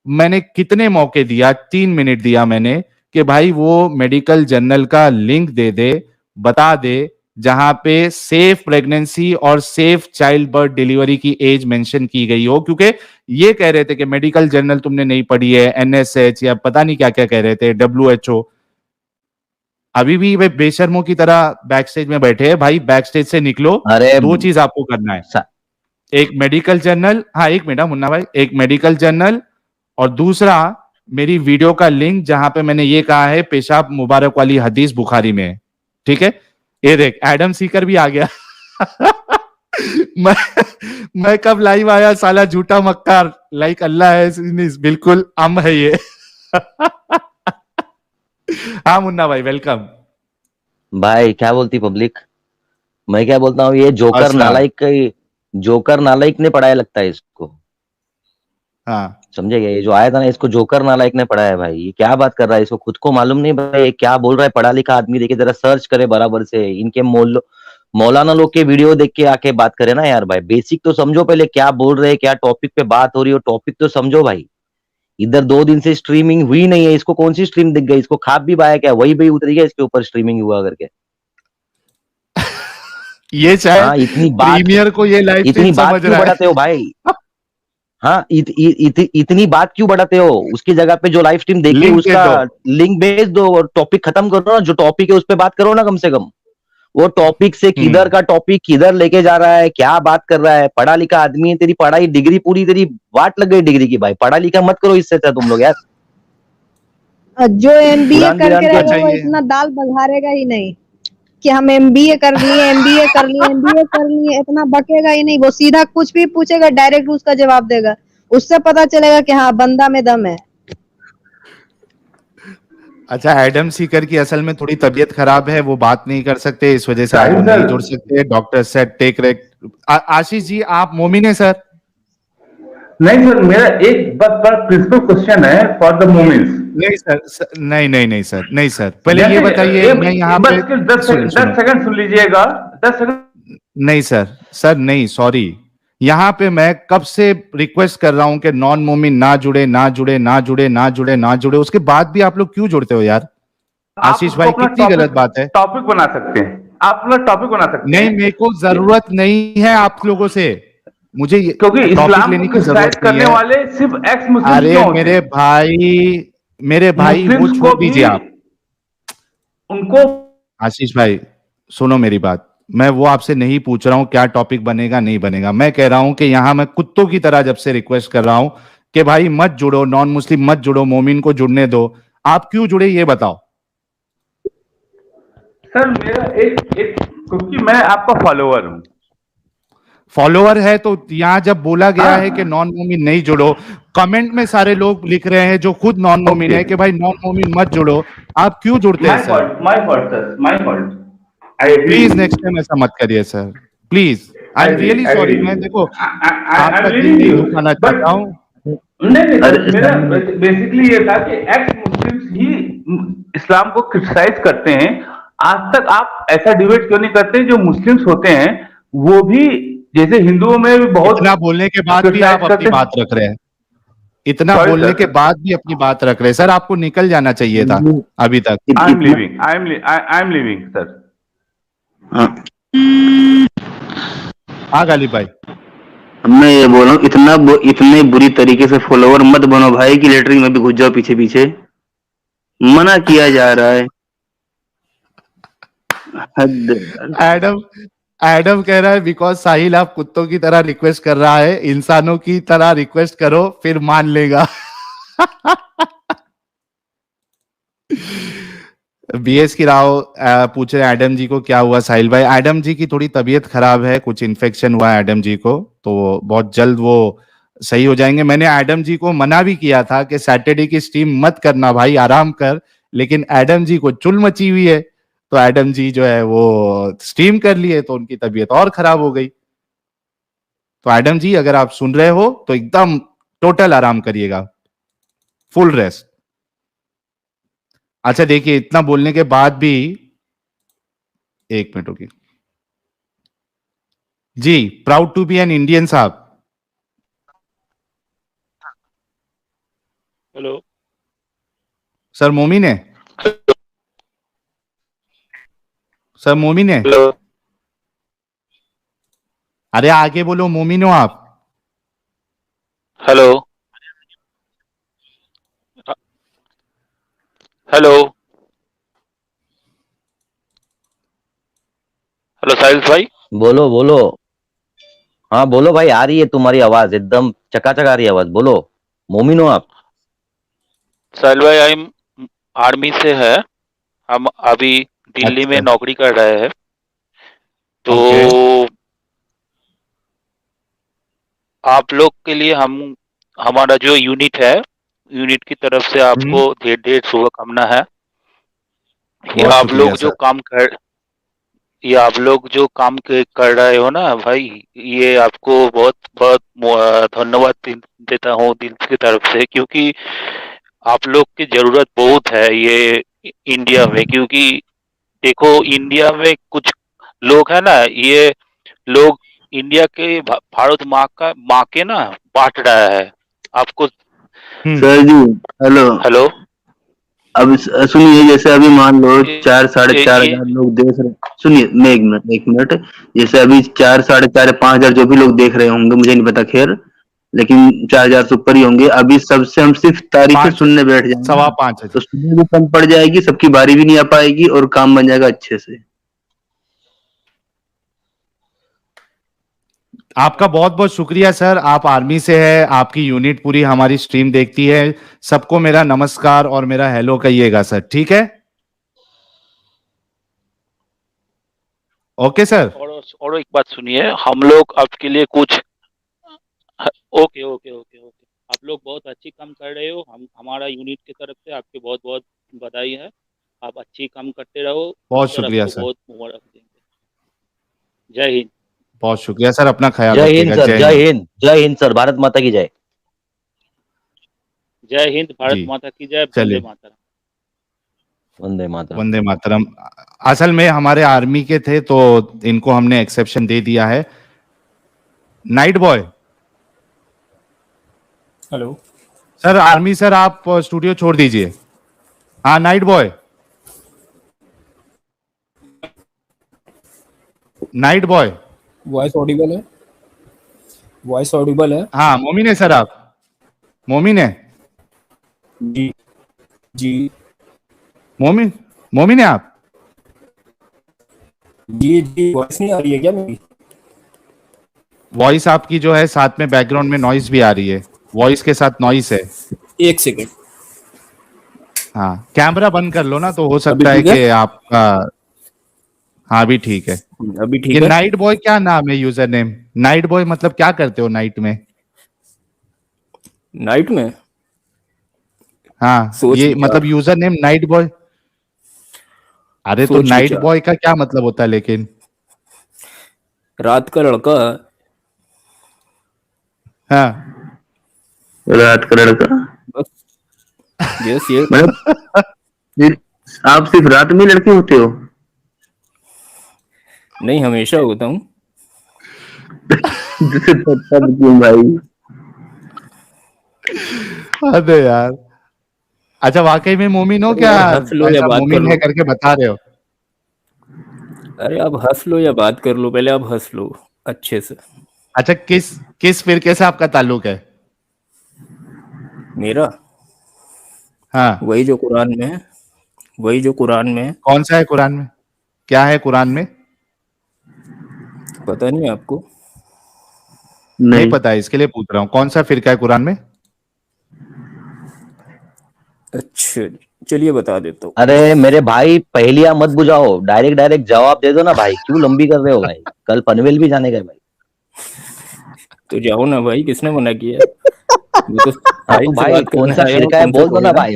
मैंने कितने मौके दिया, 3 मिनट दिया मैंने कि भाई वो मेडिकल जर्नल का लिंक दे दे, बता दे जहां पे सेफ प्रेगनेंसी और सेफ चाइल्ड बर्थ डिलीवरी की एज मेंशन की गई हो, क्योंकि ये कह रहे थे कि मेडिकल जर्नल तुमने नहीं पढ़ी है, एनएसएच या पता नहीं क्या क्या कह रहे थे, डब्ल्यूएचओ। अभी भी वे बेशर्मों की तरह बैक स्टेज में बैठे हैं। भाई बैक स्टेज से निकलो, अरे 2 चीज आपको करना है, सा- एक मेडिकल जर्नल, हाँ एक मिनट मुन्ना भाई, एक मेडिकल जर्नल, और दूसरा मेरी वीडियो का लिंक जहां पे मैंने ये कहा है पेशाब मुबारक वाली हदीस बुखारी में है, ठीक है? ये देख एडम सीकर भी आ गया। मैं मैं कब लाइव आया, साला झूठा मक्कार, लाइक अल्लाह है, बिल्कुल अम है ये। हाँ मुन्ना भाई, वेलकम। भाई क्या बोलती पब्लिक? मैं क्या बोलता हूँ, ये अस्सलाम। जोकर नालायक ने पढ़ाया लगता है इसको। हाँ समझे क्या? ये जो आया था ना, इसको जोकर नालायक ने पढ़ाया है भाई। ये क्या बात कर रहा है, इसको खुद को मालूम नहीं भाई ये क्या बोल रहा है। पढ़ा लिखा आदमी देखिए, जरा सर्च करे बराबर से, इनके मौलाना लोग के वीडियो देख के आके बात करे ना यार भाई। बेसिक तो समझो पहले, क्या बोल रहे हैं, क्या टॉपिक पे बात हो रही हो, टॉपिक तो समझो भाई। इधर 2 दिन से स्ट्रीमिंग हुई नहीं है, इसको कौन सी स्ट्रीम दिख गई? इसको खाप भी पाया क्या? वही भाई उतरी गया इसके ऊपर स्ट्रीमिंग हुआ करके। ये शायद हाँ, प्रीमियर को ये लाइव इतनी स्ट्रीम बात समझ क्यों रहा है। बढ़ाते हो भाई? हाँ, इतनी बात क्यों बढ़ाते हो? उसकी जगह पे जो लाइव स्ट्रीम देख के लिंक दे उसका दो। लिंक भेज दो और टॉपिक खत्म करो ना। जो टॉपिक है उस पे बात करो ना कम से कम। वो टॉपिक से किधर का टॉपिक किधर लेके जा रहा है, क्या बात कर रहा है। पढ़ा लिखा आदमी है, तेरी पढ़ाई डिग्री पूरी, तेरी वाट लग गई डिग्री की भाई। पढ़ा लिखा मत करो इससे अच्छा तुम लोग यार। जो एमबीए कुरान करके बिरान को रहेगा वो चाहिए। इतना दाल बघारेगा ही नहीं कि हम एमबीए कर लिए, एमबीए कर लिए, एमबीए कर लिए, इतना बकेगा ही नहीं। वो सीधा कुछ भी पूछेगा, डायरेक्ट उसका जवाब देगा। उससे पता चलेगा कि हाँ बंदा में दम है। अच्छा, एडम सीकर की असल में थोड़ी तबीयत खराब है, वो बात नहीं कर सकते, इस वजह से आज वो नहीं जुड़ सकते। Doctor said take rake. Ashish ji, आप मोमिन है सर? नहीं सर, मेरा एक बस प्रिंसिपल क्वेश्चन है फॉर द मोमेंट्स। नहीं सर, नहीं नहीं नहीं सर, नहीं सर, पहले ये बताइए। मैं यहाँ पे बस 10 सेकंड सुन लीजिएगा, 10 सेकंड। नहीं सर, सर नहीं, सॉरी। यहाँ पे मैं कब से रिक्वेस्ट कर रहा हूं कि नॉन मोमिन ना जुड़े ना जुड़े ना जुड़े ना जुड़े ना जुड़े, उसके बाद भी आप लोग क्यों जुड़ते हो यार? आशीष भाई, कितनी गलत बात है। टॉपिक बना सकते हैं आप लोग, टॉपिक बना सकते हैं। नहीं, मेरे को जरूरत नहीं है आप लोगों से, मुझे क्योंकि टॉपिक इस्लाम लेने को की जरूरत क्रिटिसाइज नहीं करने है। वाले सिर्फ एक्स मुस्लिम अरे क्यों होते मेरे हैं? भाई वो मुस्लिम्स छोड़ को भी दीजिए आप। उनको आशीष भाई सुनो मेरी बात, मैं वो आपसे नहीं पूछ रहा हूं क्या टॉपिक बनेगा नहीं बनेगा। मैं कह रहा हूं कि यहां मैं कुत्तों की तरह जब से रिक्वेस्ट कर रहा हूं कि भाई मत जुड़ो, नॉन मुस्लिम मत जुड़ो, मोमिन को जुड़ने दो। आप क्यों जुड़े ये बताओ। सर मेरा एक क्योंकि मैं आपका फॉलोअर हूँ। फॉलोअर है तो यहाँ जब बोला गया है कि नॉन मोमिन नहीं जुड़ो, कमेंट में सारे लोग लिख रहे हैं जो खुद नॉन मोमिन है कि भाई नॉन मोमिन मत जुड़ो, आप क्यों जुड़ते हैं sir? My fault sir, my fault. I agree. Please next time ऐसा मत करिए sir, please. I am really sorry. मैं देखो आपका दिल नहीं दुखाना चाहता हूँ। नहीं, मेरा बेसिकली ये था कि एक्स मुस्लिम्स ही इस्लाम को क्रिटिसाइज करते हैं। आज तक आप ऐसा डिबेट क्यों नहीं करते? जो मुस्लिम्स होते हैं वो भी, जैसे हिंदुओं में भी बहुत इतना बोलने के बाद भी आप अपनी बात रख रहे हैं, इतना Sorry, बोलने sir. के बाद भी अपनी बात रख रहे हैं। सर आपको निकल जाना चाहिए था अभी तक। I am living sir. हाँ गालिब भाई, मैं ये बोल रहा हूँ, इतने बुरी तरीके से फॉलोवर मत बनो भाई कि लेटरिंग में भी घुस जाओ पीछे पीछे। मना किया जा रहा है। एडम एडम कह रहा है बिकॉज साहिल आप कुत्तों की तरह रिक्वेस्ट कर रहा है, इंसानों की तरह रिक्वेस्ट करो फिर मान लेगा। बीएस की राव पूछ रहे एडम जी को क्या हुआ साहिल भाई। एडम जी की थोड़ी तबीयत खराब है, कुछ इन्फेक्शन हुआ है एडम जी को, तो बहुत जल्द वो सही हो जाएंगे। मैंने एडम जी को मना भी किया था कि सैटरडे की स्ट्रीम मत करना भाई, आराम कर, लेकिन एडम जी को चुल मची हुई है तो एडम जी जो है वो स्ट्रीम कर लिए तो उनकी तबीयत और खराब हो गई। तो एडम जी अगर आप सुन रहे हो तो एकदम टोटल आराम करिएगा, फुल रेस्ट। अच्छा देखिए, इतना बोलने के बाद भी, एक मिनट रुकिए जी। Proud to be an Indian साहब। हेलो सर मोमिन है, सर मोमिन है। हेलो अरे आगे बोलो, मोमिन हो आप? हेलो हेलो हेलो साहिल भाई। बोलो बोलो। हाँ बोलो भाई, आ रही है तुम्हारी आवाज, एकदम चकाचक आ रही है आवाज, बोलो। मोमिन हो आप? साहिल भाई हम आर्मी से है, हम अभी दिल्ली में अच्छा, नौकरी कर रहे हैं। तो ओके। आप लोग के लिए हमारा जो यूनिट है, यूनिट की तरफ से आपको ढेर ढेर शुभकामना है। ये बहुत आप शुक्रिया लोग सर। ये आप लोग जो काम कर रहे हो ना भाई, ये आपको बहुत बहुत धन्यवाद देता हूँ दिल की तरफ से, क्योंकि आप लोग की जरूरत बहुत है ये इंडिया में। क्योंकि देखो इंडिया में कुछ लोग है ना, ये लोग इंडिया के भारत माँ के ना बांट रहा है आपको। सर जी हेलो। हेलो अब सुनिए, जैसे अभी मान लो ये 4-4.5 हजार लोग देख रहे। सुनिए, मैं एक मिनट। जैसे अभी 4-4.5 5 हजार जो भी लोग देख रहे होंगे, मुझे नहीं पता खैर, लेकिन 4 हजार से ऊपर ही होंगे। अभी सबसे हम सिर्फ तारीफें सुनने बैठ जाएंगे ना, 5.25 तो सुनने भी कम पड़ जाएगी, सबकी बारी भी नहीं आ पाएगी और काम बन जाएगा अच्छे से। आपका बहुत बहुत शुक्रिया सर। आप आर्मी से है, आपकी यूनिट पूरी हमारी स्ट्रीम देखती है। सबको मेरा नमस्कार और मेरा हेलो कहिएगा सर, ठीक है? Okay sir. और एक बात सुनिए, हम लोग आपके लिए कुछ ओके ओके ओके ओके आप लोग बहुत अच्छी काम कर रहे हो। हमारा यूनिट की तरफ से आपके बहुत बहुत बधाई है। आप अच्छी काम करते रहो, बहुत ईश्वर शुक्रिया आपको सर। बहुत मुबारक देंगे। जय हिंद। बहुत शुक्रिया सर, अपना ख्याल जय हिंद रखिएगा। सर, जय हिंद, जय हिंद सर, भारत माता की जय। जय हिंद, भारत जी माता की जय, वंदे चलिए, मातरम। वंदे मातरम। वंदे मातरम। असल में हमारे आर्मी के थे तो इनको हमने एक्सेप्शन दे दिया है। Night boy. Hello sir army sir आप स्टूडियो छोड़ दीजिए। हाँ night boy, night boy. Voice Audible है? वॉइस ऑडिबल है? हाँ मोमिन है सर, आप मोमिन है? जी जी मोमिन मोमिन है आप? जी जी, वॉइस नहीं आ रही है क्या मेरी? वॉइस आपकी जो है साथ में बैकग्राउंड में नॉइस भी आ रही है, वॉइस के साथ नॉइस है। एक सेकेंड। हाँ, कैमरा बंद कर लो ना, तो हो अभी सकता है ठीक है? कि आपका, हाँ अभी ठीक है। अभी ये ठीक है? नाइट बॉय क्या नाम है, यूजर नेम नाइट बॉय, मतलब क्या करते हो नाइट में? नाइट में हाँ, सोच ये मतलब विचार, यूजर नेम नाइट बॉय। अरे तो सोच नाइट विचार, बॉय का क्या मतलब होता है लेकिन? रात का लड़का। हाँ। रात का लड़का। बस यस ये मतलब आप सिर्फ रात में लड़के होते हो? नहीं, हमेशा होता हूँ। तब क्यों भाई? अरे यार, अच्छा वाकई में मोमिन हो अरे क्या? यार, हंस लो या ऐसा बात कर मोमिन है लो। करके बता रहे हो? अरे आप हंस लो या बात कर लो, पहले आप हंस लो अच्छे से। अच्छा, किस किस फिरके से आपका ताल्लुक है? मेरा हाँ, वही जो कुरान में है, वही जो कुरान में है। कौन सा है कुरान में? क्या है कुरान में? पता नहीं आपको? नहीं नहीं। पता है, इसके लिए पूछ रहा हूँ, कौन सा फिरका है कुरान में? अच्छा, चलिए बता देता हूँ। अरे मेरे भाई, पहेलियां मत बुझाओ, डायरेक्ट डायरेक्ट जवाब दे दो ना भाई, क्यों लंबी कर रहे हो भाई? कल पनवेल भी जाने का है भाई। तो जाओ ना भाई, किसने मना किया है? मैं तो हाँ तो साहिल से भाई, बात कौन करने सा आया हूँ, फिरका है तुमसे बोल दो थोड़ी ना ना। भाई।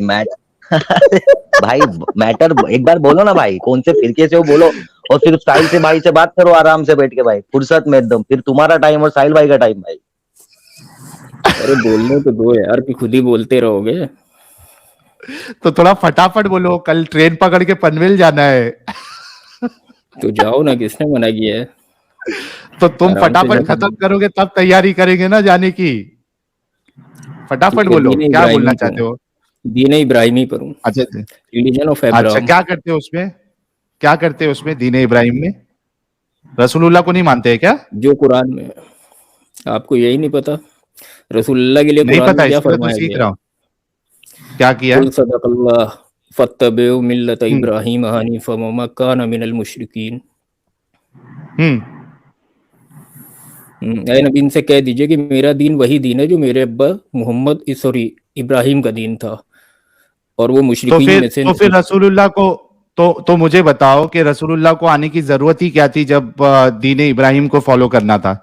भाई मैटर एक बार बोलो ना भाई, कौन से फिरके से हो बोलो। और सिर्फ साहिल से भाई से बात करो आराम से बैठ के भाई, फुर्सत में एकदम, फिर तुम्हारा टाइम और साहिल भाई का टाइम भाई। अरे बोलने तो दो यार, कि खुद ही बोलते रहोगे। तो थोड़ा फटाफट बोलो, कल ट्रेन पकड़ के पनवेल जाना है। तो जाओ ना, किसने मना किया है? तो तुम आराम से फटाफट जाओ। खत्म करोगे तब तैयारी करेंगे ना जाने की। फटाफट ठीक है, बोलो, दीन क्या बोलना इब्राहिमी चाहते पर, हो? दीन इब्राहिमी पर हूँ। अच्छा रिलीजन ऑफ अच्छा, अब्राहम। क्या करते हो उसमें? क्या करते हो उसमें दीन इब्राहिम में? रसूलुल्लाह को नहीं मानते हैं क्या? जो कुरान में है। आपको यही नहीं पता रसूलुल्लाह के लिए नहीं कुरान पता, में क्या इसलिए तो फरमाया सीख गया रहा है? हूँ। क्या किया कुल है? सदकल्लाह फत्तबिउ मिल्लत हम्म। इब्राहिम हनीफा वमा काना मिनल मुशरिकीन। हम्म। ऐ नबी, इनसे कह दीजिए कि मेरा दीन वही दीन है जो मेरे अब्बा मोहम्मद सॉरी इब्राहिम का दीन था, और वो मुशरिकीन में से तो नहीं फिर थे। रसूलुल्लाह को, तो मुझे बताओ कि रसूलुल्लाह को आने की जरूरत ही क्या थी जब दीन इब्राहिम को फॉलो करना था?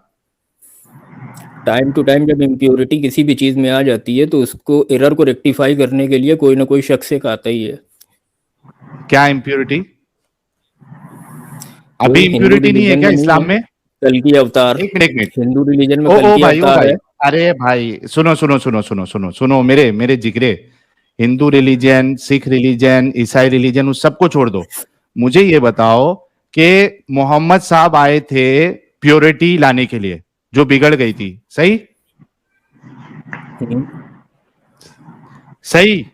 टाइम टू टाइम जब इम्प्योरिटी किसी भी चीज़ में आ जाती है, तो उसको एरर को रेक्टिफाई करने के लिए कोई ना कोई शख्स एक आता ही है। क्या इम्प्योरिटी? अभी कोई हिंदू इम्प्योरिटी नहीं है रिलीजन क्या में नहीं इस्लाम है में? कल की अवतार। एक मिनट, एक मिनट। हिंदू रिलीजन में ओ कल ओ की भाई, ओ अवतार भाई, है। अरे भाई, सुनो सुनो सुनो सुनो सुनो सुनो, मेरे जिगरे, हिंदू रिलीजन, सिख रिलीजन, ईसाई रिलीजन, उस सबको छोड़ दो। मुझे ये बताओ कि मोहम्मद साहब आए थे प्योरिटी लाने के लिए, जो बिगड़ गई थी, सही? हम्म, सही,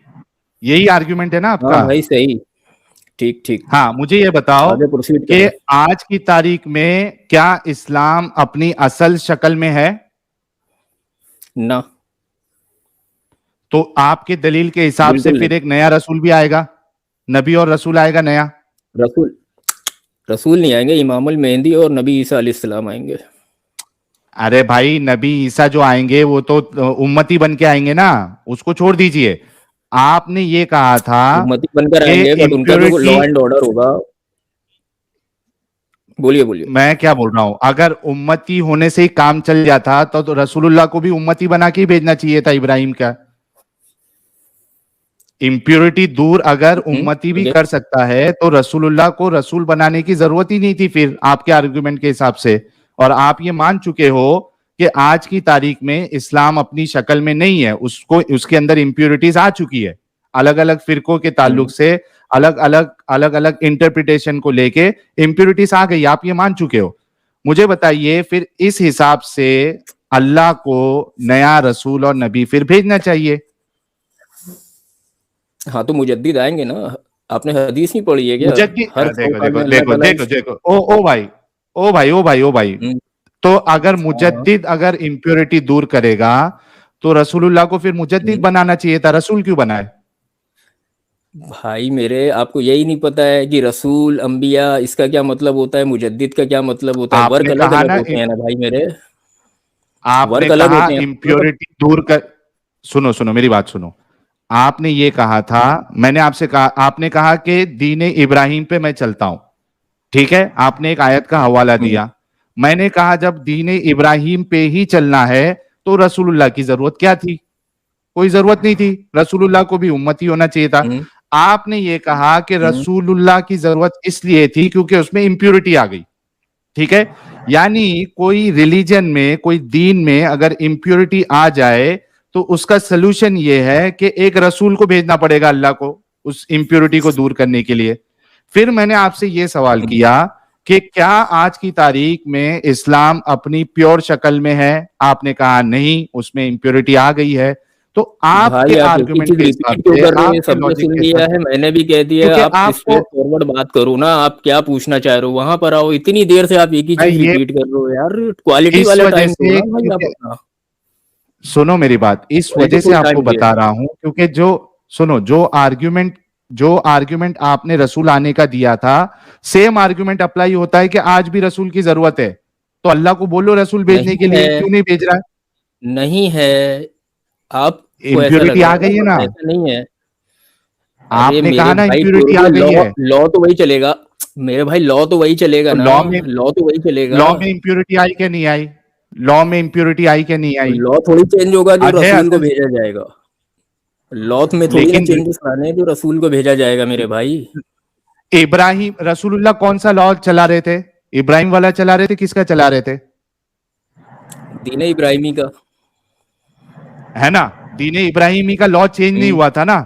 यही आर्ग्यूमेंट है ना हाँ आपका? भाई सही। ठीक ठीक। हाँ, मुझे ये बताओ आगे प्रोसीड कि करें। आज की तारीख में क्या इस्लाम अपनी असल शक्ल में है? ना, तो आपके दलील के हिसाब से बिल्कुल नहीं। फिर एक नया रसूल भी आएगा, नबी और रसूल आएगा नया। रसूल रसूल नहीं आएंगे, इमामुल मेहंदी और नबी ईसा अलैहिस्सलाम आएंगे। अरे भाई, नबी ईसा जो आएंगे वो तो उम्मती बन के आएंगे ना, उसको छोड़ दीजिए। आपने ये कहा था उम्मती बनकर कि आएंगे, बट उनका जो इम्प्योरिटी, लॉ एंड ऑर्डर होगा। बोलिए बोलिए। मैं क्या बोल रहा हूं, अगर उम्मती होने से ही काम चल जाता तो रसूलुल्लाह को भी उम्मती बना के ही भेजना चाहिए था इब्राहिम का। इम्प्योरिटी दूर अगर उम्मती भी ठीक है। कर सकता है तो रसूलुल्लाह को रसूल बनाने की जरूरत ही नहीं थी फिर, आपके आर्गुमेंट के हिसाब से। और आप ये मान चुके हो कि आज की तारीख में इस्लाम अपनी शक्ल में नहीं है, उसको उसके अंदर इम्प्योरिटीज आ चुकी है, अलग अलग फिरकों के ताल्लुक से, अलग अलग इंटरप्रिटेशन को लेके इम्प्योरिटीज आ गई, आप ये मान चुके हो। मुझे बताइए, फिर इस हिसाब से अल्लाह को नया रसूल और नबी फिर भेजना चाहिए। हाँ तो मुजद्दिद आएंगे ना। आपने हदीस नहीं पढ़ी है क्या? मुजद्दिद, हर 100 देखो साल देखो में अल्लाह देखो ताला देखो देखो, ओ भाई, ओ भाई, ओ भाई, ओ भाई, हम्म, तो अगर हाँ, मुजद्दिद अगर इम्प्योरिटी दूर करेगा तो रसूलुल्लाह को फिर मुजद्दिद हम्म। बनाना चाहिए था, रसूल क्यों बनाए? भाई मेरे, आपको यही नहीं पता है कि रसूल अंबिया इसका क्या मतलब होता है, मुजद्दिद का क्या मतलब होता है? वर्क आपने अलग कहा अलग ना, होते हैं ना भाई मेरे। आपने वर्क अलग कहा होते हैं, मतलब। इम्प्योरिटी दूर कर, सुनो सुनो मेरी बात सुनो, आपने ये कहा था, मैंने आपसे कहा, आपने कहा कि दीन इब्राहिम पे मैं चलता हूं, ठीक है, आपने एक आयत का हवाला दिया। मैंने कहा जब दीन इब्राहिम पे ही चलना है तो रसूलुल्लाह की जरूरत क्या थी? कोई जरूरत नहीं थी, रसूलुल्लाह को भी उम्मती होना चाहिए था। आपने ये कहा कि रसूलुल्लाह की जरूरत इसलिए थी क्योंकि उसमें इंप्योरिटी आ गई, ठीक है। यानी कोई रिलीजन में, कोई दीन में अगर इंप्योरिटी आ जाए तो उसका सोल्यूशन ये है कि एक रसूल को भेजना पड़ेगा अल्लाह को उस इंप्योरिटी को दूर करने के लिए। फिर मैंने आपसे ये सवाल किया कि क्या आज की तारीख में इस्लाम अपनी प्योर शक्ल में है? आपने कहा नहीं, उसमें इंप्योरिटी आ गई है। तो आपके भाई आप एक ही आर्गुमेंट चीज के रिपीट हिसाब क्यों से, कर रहे हो? ये आपके सबने लॉजिक सुन के लिया हिसाब है, से, मैंने भी कह दिया है। क्योंकि आप आपको, स्ट्रेट फॉरवर्ड बात करो ना, आप क्या पूछना चाह रहे हो वहां पर आओ। इतनी देर से आप एक ही मैं चीज ये रिपीट कर रहे हो यार, क्वालिटी इस वाला वजह टाइम दो से, ना भाई आप क्योंकि अपना। सुनो मेरी बात, इस क्वालिटी वजह से फुल आपको टाइम दे। बता रहा हूं क्योंकि सुनो, जो आर्ग्यूमेंट आपने रसूल आने का दिया था, सेम आर्ग्यूमेंट अप्लाई होता है कि आज भी रसूल की जरूरत है। तो अल्लाह को बोलो रसूल भेजने के नहीं लिए, है, क्यों नहीं भेज रहा है? नहीं है, आपको ऐसा लग इंप्योरिटी रहा आ है ना, गई है पर ना, ऐसा नहीं है। अरे आपने मेरे कहा ना भाई इंप्योरिटी शुरू आ में गई लॉ है। लॉ तो वही चलेगा। मेरे भाई लॉ तो वही चलेगा तो ना, लॉ तो वही चलेगा। लॉ में इंप्योरिटी आई क्या नहीं आई? लॉ में इंप्योरिटी आई क्या नहीं आई? लॉ थोड़ी चेंज होगा जो है रसूल को असल, भेजा जाएगा। लॉ में थोड़ी ना लेकिन चेंजेस लाने हैं जो रसूल को भेजा जाएगा मेरे भाई। इब्राहिम रसूलुल्लाह कौन सा लॉ चला रहे थे? इब्राहिम वाला चला रहे थे, किसका चला रहे थे? दीन इब्राहिमी का। है ना, दीन इब्राहिमी का लॉ चेंज नहीं हुआ था ना,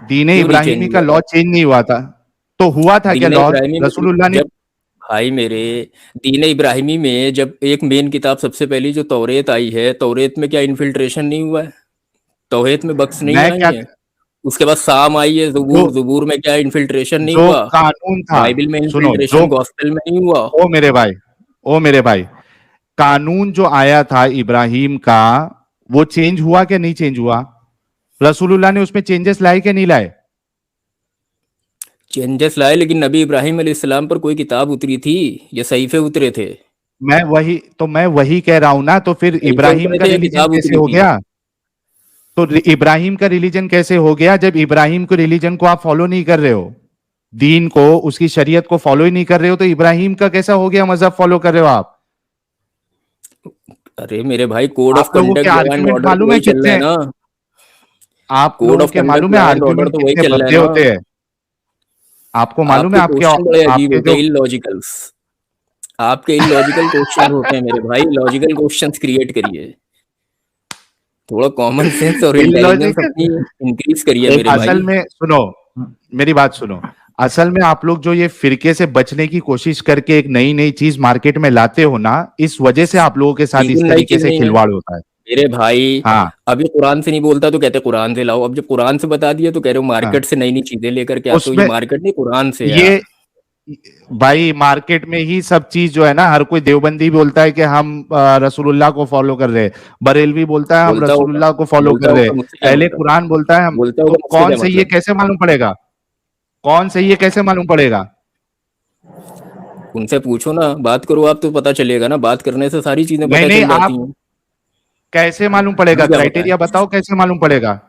दीन क्यों नहीं चेंज इब्राहिमी का हुआ लॉ था? चेंज नहीं हुआ था। तो हुआ था क्या दीन लॉ? इब्राहिमी में रसूलुल्लाह ने, जब, भाई मेरे, दीन इब्राहिमी में जब एक मेन किताब सबसे पहली जो तौरेत आई है, तौरेत में क्या इन्फिल्ट्रेशन नहीं हुआ है? तौरेत में बक्स नहीं मैं आई क्या, है? उसके बाद साम आई है, जो ज़बूर, ज़बूर में क्या इन्फिल्ट्रेशन नहीं जो हुआ? कानून था, बाइबल में सुनो, जो, इन्फिल्ट्रेशन गॉस्पेल में नहीं हुआ? ओ मेरे भाई, ओ मेरे भाई, कानून जो आया था इब्राहिम का, वो चेंज हुआ कि नहीं चेंज हुआ? रसूलुल्लाह ने उसमें चेंजेस लाए कि नहीं लाए? चेंजेस लाए, लेकिन नबी इब्राहिम अलैहिस्सलाम पर कोई किताब उतरी थी? ये सहीफे उतरे थे? मैं वही कह रहा हूं ना, तो फिर सहीफे इब्राहिम उतरे का थे या रिलीजन किताब कैसे उतरी हो थी? गया? तो इब्राहिम का रिलीजन कैसे हो गया जब इब्राहिम को रिलीजन को आप फॉलो नहीं कर रहे हो, दीन को, उसकी शरीयत को फॉलो ही नहीं कर रहे हो, तो इब्राहिम का कैसा हो गया मजहब फॉलो कर रहे हो आप? अरे मेरे भाई, कोड ऑफ आप लोगों के conduct, law and argument order तो मालूम है वही चल रहा है कितने, ना। आप कोड लोगों ऑफ के कंडक्ट, मालूम है लॉ एंड ऑर्डर आर्ग्यूमेंट तो वही कितने चल रहा है भद्दे ना। होते हैं? आपको मालूम है आपके आपके, क्वेश्चन बड़े अजीब आपके होते जो हैं, इलॉजिकल्स। आपके इलॉजिकल क्वेश्चन होते हैं मेरे भाई, लॉजिकल क्वेश्चंस क्रिएट करिए। थोड़ा कॉमन सेंस और इंटेलिजेंस इलॉजिकल, अपनी इंक्रीज करिए एक मेरे असल भाई। में सुनो, मेरी बात सुनो, असल में आप लोग जो ये फिरके से बचने की कोशिश करके एक नई नई चीज मार्केट में लाते हो ना, इस वजह से आप लोगों के साथ इस बिल्कुल नई तरीके चीज से नहीं है खिलवाड़ होता है। मेरे भाई। हाँ, अब ये कुरान से नहीं बोलता तो कहते कुरान से लाओ, अब जब कुरान से बता दिया तो कह रहे हो हाँ, मार्केट से नई नई चीजें लेकर के आते हो। ये उसमें मार्केट नहीं, कुरान से ये, यार। भाई मार्केट में ही सब चीज जो है ना, हर कोई देवबंदी बोलता है कि हम रसूलुल्लाह को फॉलो कर रहे हैं, बरेलवी बोलता है हम बोलता होगा, रसूलुल्लाह को फॉलो कर बोलता रहे हैं, होगा, मुझसे क्या अहले मतलब? कुरान बोलता है हम। बोलता तो होगा, मुझसे कौन क्या सही है मतलब? कैसे मालूम पड़ेगा? कौन सही है कैसे मालूम पड़ेगा? उनसे पूछो ना, बात करो आप तो पता चलेगा ना। बात करने से सारी चीजें नहीं पता नहीं, चल जाती आप हैं। कैसे मालूम पड़ेगा? हमें क्या पता है? क्राइटेरिया बताओ कैसे मालूम पड़ेगा?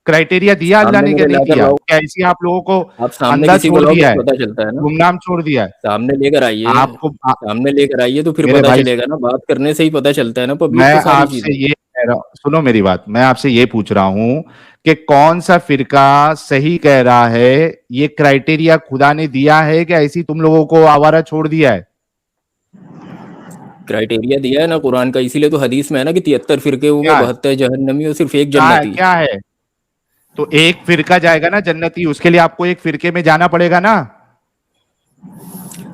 क्राइटेरिया दिया अल्लाह सामने ने क्या मेरे नहीं लाकर दिया? लाओ। क्या ऐसी आप लोगों को आप सामने अंधा किसी को छोड़ लाओ, दिया फिर है, पता चलता है ना। गुमनाम छोड़ दिया है? सामने लेकर आइए, आपको सामने लेकर आइए तो फिर मेरे पता भाई, चलेगा ना। बात करने से ही पता चलता है ना मैं पब्लिक को सारी आपसे चीजें। ये कह रहा हूं, सुनो मेरी बात, मैं आपसे ये पूछ रहा हूं कि कौन सा फिरका सही कह रहा है? ये क्राइटेरिया खुदा ने दिया है कि ऐसी तुम लोगों को आवारा छोड़ दिया है? क्राइटेरिया दिया है ना कुरान का, इसीलिए तो हदीस में है ना कि 73 फिरके होंगे, क्या है? 72 जहन्नमी और सिर्फ एक क्या है? जन्नती। क्या है? तो एक फिरका जाएगा ना जन्नती, उसके लिए आपको एक फिरके में जाना पड़ेगा ना।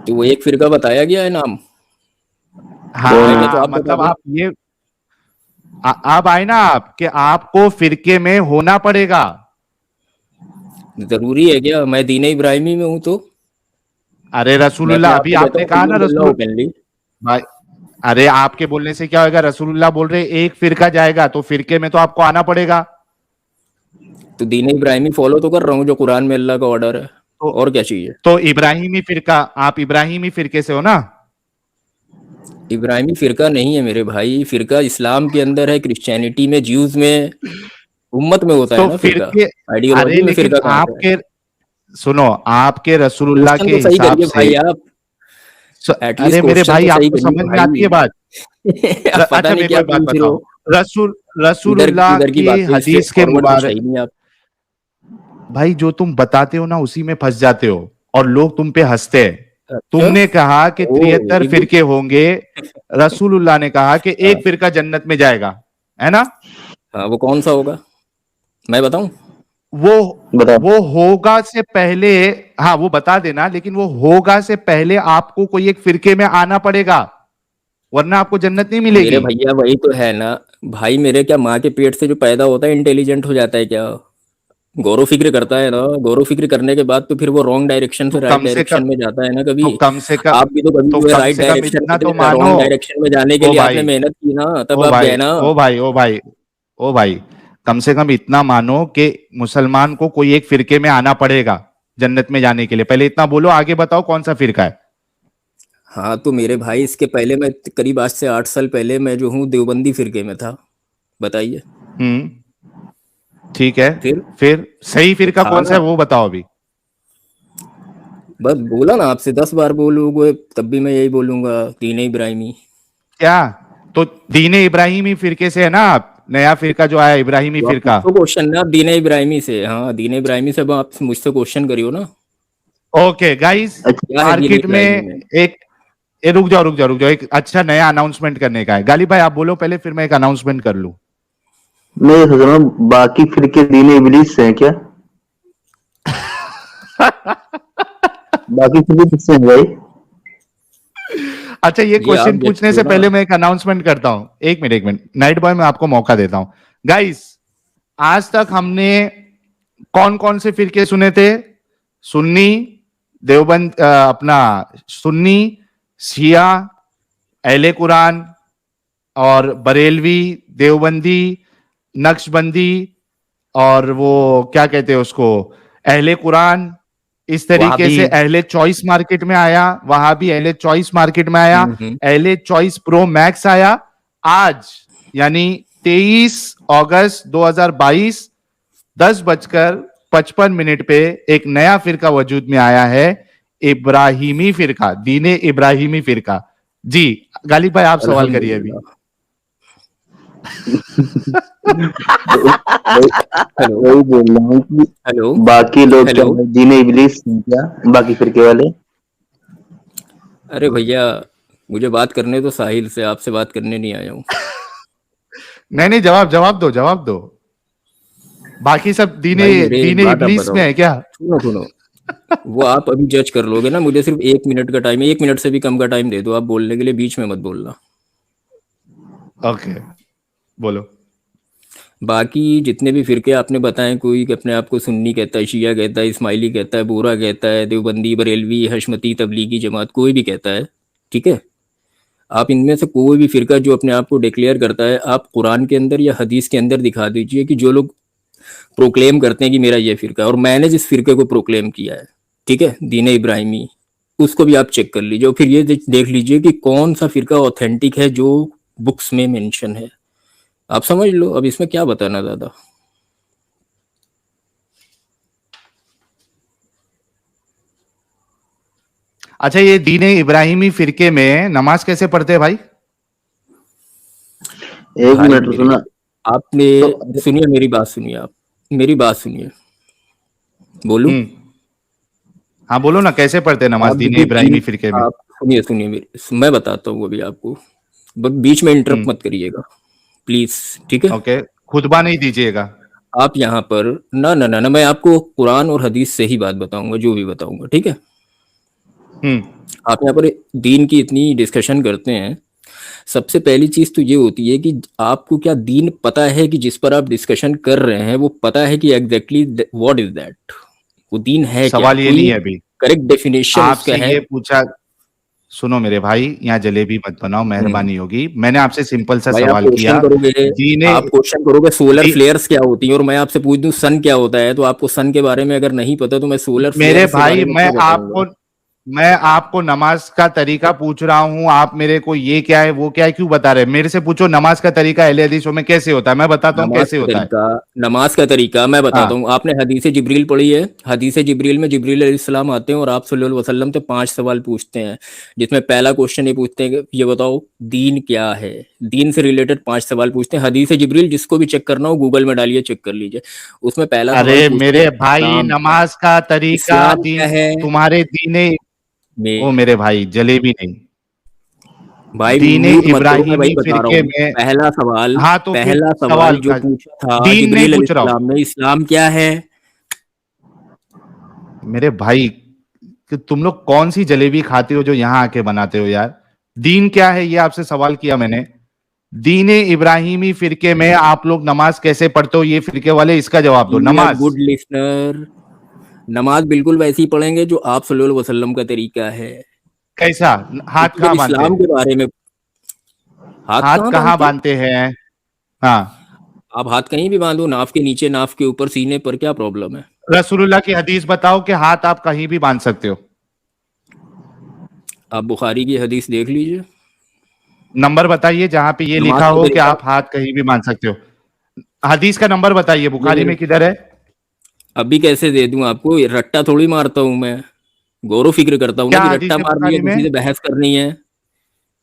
तो वो एक फिरका बताया गया है नाम, बताया गया तो हाँ, आप बता मतलब दो। आप ये, अब आए ना आप कि आपको फिरके में होना पड़ेगा। जरूरी है क्या? मैं दीन इब्राहिमी में हूं तो अरे मैं अपने रसूलुल्लाह, आप अभी को कहता आपने हूँ कहा ना खुल्लम बिल्लाह रसूल, ओपनली। भाई, अरे आपके बोलने से क्या होगा? रसूलुल्लाह बोल रहे एक फिरका जाएगा, तो फिरके में तो आपको आना पड़ेगा। तो दीन इब्राहिमी फॉलो तो कर रहा हूँ जो कुरान में अल्लाह का ऑर्डर है, तो और क्या चाहिए? तो इब्राहिमी फिरका, आप इब्राहिमी फिरके से हो ना? इब्राहिमी फिरका नहीं है मेरे भाई, फिरका इस्लाम के अंदर है, क्रिश्चियनिटी में, ज्यूज में, उम्मत में होता है तो ना फिरका, फिरके, अरे आइडियोलॉजी में लेकिन फिरका कहाँ से है? आपके, सुनो, आपके रसूलुल्लाह क्वेश्चन के तो सही हिसाब करिए से भाई आप, अरे एटलीस्ट मेरे क्वेश्चन भाई तो सही आपको करिए समझ में आती है भाई। बात? आप पता अच्छा नहीं मेरे को क्या एक बात पूछ रहे बताओ, हो, इधर रसूलुल्लाह इधर की की बातें स्ट्रेट हदीस के फॉरवर्ड कुछ है मुबारक, ही नहीं आप। भाई जो तुम बताते हो ना उसी में फंस जाते हो और लोग तुम पे हंसते हैं। अच्छा, तुमने कहा कि ओ 73 वेरी गुड। फिरके होंगे, रसूलुल्लाह ने कहा कि हाँ एक फिरका जन्नत में जाएगा, है ना? हाँ, वो कौन सा होगा मैं बताऊं? वो बताओ। वो होगा से पहले, हाँ वो बता देना, लेकिन वो होगा से पहले आपको कोई एक फिरके में आना पड़ेगा, वरना आपको जन्नत नहीं मेरे मिलेगी। भैया वही तो है ना भाई, मेरे क्या माँ के पेट से जो पैदा होता है इंटेलिजेंट हो जाता है क्या? गौरव फिक्र करता है ना, गौरव फिक्र करने के बाद तो फिर वो रॉन्ग डायरेक्शन तो से राइट कम से डायरेक्शन कम में जाता है ना तो कभी। कम से कम आप भी तो कभी तो जो है कम राइट से कम डायरेक्शन इतना में तो थे, मानो। रॉन्ग डायरेक्शन में जाने के ओ लिए आपने भाई, मेहनत की ना, तब ओ आप भाई, गए ना। ओ भाई, ओ भाई, ओ भाई, कम से कम इतना मानो कि मुसलमान को कोई एक फिरके में आना पड़ेगा जन्नत में जाने के लिए। पहले इतना बोलो, आगे बताओ कौन सा फिरका है। हाँ तो मेरे भाई इसके पहले मैं करीब आज से 8 साल पहले मैं जो हूँ देवबंदी फिरके में था, बताइए। ठीक है, फिर फिर सही तो फिरका था कौन सा ना, है वो बताओ अभी। बस बोला ना आपसे 10 बार बोलोगे तब भी मैं यही बोलूंगा, दीन इब्राहिमी। क्या? तो दीने इब्राहिमी फिरके से है ना आप? नया फिरका जो आया इब्राहिमी तो आप फिरका। पूछो क्वेश्चन ना, आप दीन इब्राहिमी से, हाँ दीन इब्राहिमी से अब आप मुझसे क्वेश्चन करियो ना, ओके गाइस, अच्छा, क्या है दीन मार्केट में इब्राहिमी में। एक, रुक जाओ, एक अच्छा नया अनाउंसमेंट करने का है। गालिब भाई आप बोलो पहले, फिर मैं एक अनाउंसमेंट कर लूं। मैं ये सोच रहा हूँ बाकी फिरके दीन इबलीस से हैं क्या? बाकी फिरके किससे हैं भाई? अच्छा, ये ये आप क्वेश्चन जज पूछने करो से ना। पहले मैं एक अनाउंसमेंट करता हूं। एक मिनट, नाइट बॉय, मैं आपको मौका देता हूं। गाइस, आज तक हमने कौन कौन से फिरके सुने थे? सुन्नी, देवबंद, अपना सुन्नी, शिया, अहले कुरान, और बरेलवी, देवबंदी, नक्शबंदी, और वो क्या कहते हैं उसको, अहले कुरान। इस तरीके वहाबी। से अहले चॉइस मार्केट में आया, वहां भी अहले चॉइस मार्केट में आया, हम्म। अहले चॉइस प्रो मैक्स आया। आज यानी 23 अगस्त 2022, 10:55 पे एक नया फिरका वजूद में आया है, इब्राहिमी फिरका, दीने इब्राहिमी फिरका। जी गालिब भाई, आप सवाल करिए अभी। हेलो वही बोल रहा हूँ कि हेलो बाकी लोग क्या हेलो। दीन इबलीस हैं क्या बाकी फिरके वाले? अरे भैया मुझे बात करने तो साहिल से, आपसे बात करने नहीं आया हूँ। नहीं, जवाब दो। बाकी सब दीने भाई मेरे एक दीने बात आप इब्लीस में बताओ, है क्या? सुनो सुनो, वो आप अभी जज कर लोगे ना, मुझे सिर्फ 1 मिनट का टाइम है, 1 मिनट से भी कम का टाइम दे दो आप बोलने के लिए, बीच में मत बोलना। ओके, बोलो। बाकी जितने भी फिरके आपने बताए, कोई अपने आप को सुन्नी कहता है, शिया कहता है, इस्माइली कहता है, बोरा कहता है, देवबंदी, बरेलवी, हशमती, तबलीगी जमात, कोई भी कहता है, ठीक है। आप इनमें से कोई भी फिरका जो अपने आप को डिक्लेयर करता है, आप कुरान के अंदर या हदीस के अंदर दिखा दीजिए कि जो लोग प्रोक्लेम करते हैं कि मेरा ये फिरका है और मैंने जिस फिरके को प्रोक्लेम किया है, ठीक है, दीन इब्राहिमी, उसको भी आप चेक कर लीजिए और फिर ये देख लीजिए कि कौन सा फिरका ऑथेंटिक है जो बुक्स में मेंशन है। आप समझ लो, अब इसमें क्या बताना दादा। अच्छा, ये दीने इब्राहिमी फिरके में नमाज कैसे पढ़ते हैं भाई? एक भाई मिनट मेरे, सुना आपने तो। सुनिए मेरी बात, सुनिए आप मेरी बात सुनिए, बोलू। हाँ बोलो ना, कैसे पढ़ते हैं नमाज आप दीने देखिए इब्राहिमी फिरके में? आप सुनिए सुनिए मेरी, मैं बताता हूँ अभी आपको, बस बीच में इंटरप्ट मत करिएगा प्लीज, ठीक है। ओके, खुतबा नहीं दीजिएगा। आप यहाँ पर ना ना ना ना, मैं आपको कुरान और हदीस से ही बात बताऊंगा, जो भी बताऊंगा, ठीक है। आप यहाँ पर दीन की इतनी डिस्कशन करते हैं, सबसे पहली चीज तो ये होती है कि आपको क्या दीन पता है कि जिस पर आप डिस्कशन कर रहे हैं वो पता है कि एग्जैक्टली व्हाट इज दैट, वो दीन है क्या, सवाल ये नहीं कोई है अभी। करेक्ट डेफिनेशन उसका आपसे है। ये पूछा, सुनो मेरे भाई, यहाँ जलेबी मत बनाओ, मेहरबानी होगी। मैंने आपसे सिंपल सा भाई आप सवाल क्वेश्चन किया। करोगे, दीने आप क्वेश्चन करोगे सोलर दी, फ्लेयर्स क्या होती हैं और मैं आपसे पूछ दूं सन क्या होता है, तो आपको सन के बारे में अगर नहीं पता तो मैं सोलर मेरे फ्लेयर्स के भाई बारे में मैं क्या आपको बताऊंगा। मैं आपको नमाज का तरीका पूछ रहा हूँ, आप मेरे को ये क्या है वो क्या है क्यों बता रहे हैं? मेरे से पूछो नमाज का तरीका अहले हदीसों में कैसे होता है, मैं बताता हूँ कैसे होता है। नमाज का तरीका मैं बताता हाँ। हूँ। आपने हदीस जिब्रील पढ़ी है? हदीस जिब्रील में जिब्रील अलैहिस्सलाम आते हैं और आप सल्लल्लाहु अलैहि वसल्लम से 5 सवाल पूछते हैं, जिसमें पहला क्वेश्चन ये पूछते हैं कि ये बताओ दीन क्या है। दीन से रिलेटेड 5 सवाल पूछते हैं। हदीस जिब्रील जिसको भी चेक करना हो गूगल में डालिए, चेक कर लीजिए। उसमें पहला सवाल अरे पूछते मेरे हैं भाई, इस्लाम क्या है? नमाज का तरीका इस्लाम दीन, क्या है? तुम्हारे दीने, ओ मेरे भाई जलेबी नहीं, भाई दीने म्यूट मत करो, मैं इब्राहिमी वही बता रहा फिरके हूँ। में। पहला सवाल, हाँ तो फिर पहला सवाल सवाल जो का पूछा था दीन नहीं जिब्रील पूछ रहा हूँ अलैहिस्सलाम ने, इस्लाम क्या है? मेरे भाई, कि तुम लोग कौन सी जलेबी खाते हो जो यहाँ आके बनाते हो यार? दीन क्या है ये आपसे सवाल किया मैंने। दीने इब्राहिमी फिरके में आप लोग नमाज कैसे पढ़ते हो ये फिरके वाले, इसका जवाब दो। बी अ नमाज गुड लिसनर। नमाज बिल्कुल वैसे ही पढ़ेंगे जो आप सल्लल्लाहु अलैहि वसल्लम का तरीका है। कैसा? हाथ लेकिन जब कहाँ बांधते इस्लाम हैं? के बारे में, हाथ हाथ कहाँ कहाँ बांधते हैं? बांधते हैं? हाँ, आप हाथ कहीं भी बांधो, नाफ के नीचे, नाफ के ऊपर, सीने पर, क्या प्रॉब्लम है? रसूलुल्लाह की हदीस बताओ कि हाथ आप कहीं भी बांध सकते हो। आप बुखारी की हदीस देख लीजिए। नंबर बताइए जहां पे ये नमाज लिखा का हो कि तरीका आप हाथ कहीं भी बांध सकते हो। हदीस का नंबर बताइए, बुखारी में किधर है? अभी कैसे दे दूं आपको? ये रट्टा थोड़ी मारता हूं मैं, गौर फिक्र करता हूं ना क्या कि हदीस रट्टा है मारनी है, बुखारी किसी में? से बहस करनी है,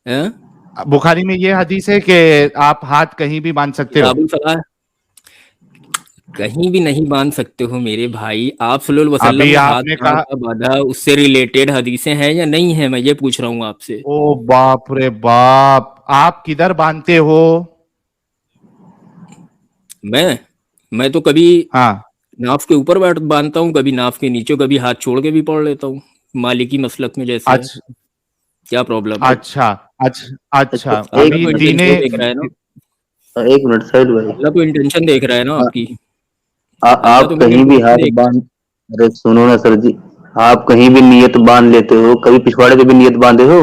हैं? बुखारी में ये हदीस है कि आप हाथ कहीं भी बांध सकते हो। किताबुल सलाह कहीं भी नहीं बांध सकते हो मेरे भाई। आप सल्लल्लाहु अलैहि वसल्लम अभी ने हाथ आपने कहाँ कहा, का बांधा, उससे रिलेटेड हदीसें हैं या नहीं है, मैं ये पूछ रहा हूँ आपसे। ओ बाप रे बाप, आप किधर बांधते हो? मैं तो कभी हाँ, नाफ के ऊपर बैठ बांधता हूँ, कभी नाफ के नीचे, कभी हाथ छोड़ के भी पढ़ लेता हूँ, मालिकी मसलक में जैसे है। अच्छा क्या प्रॉब्लम है? अच्छा अच्छा अच्छा। अच्छा एक अल्लाह अभी तो मिनट, दीने, इंटेंशन देख रहा है ना। एक मिनट साहिल भाई। अल्लाह तो इंटेंशन देख रहा है ना आपकी। अल्लाह आप तो मेरी कहीं भी इंटेंशन हाथ देख रहा है। बांध, अरे सुनो ना सर जी, आप कहीं भी नियत बांध लेते हो, कभी पिछवाड़े पे भी नियत बांधे हो?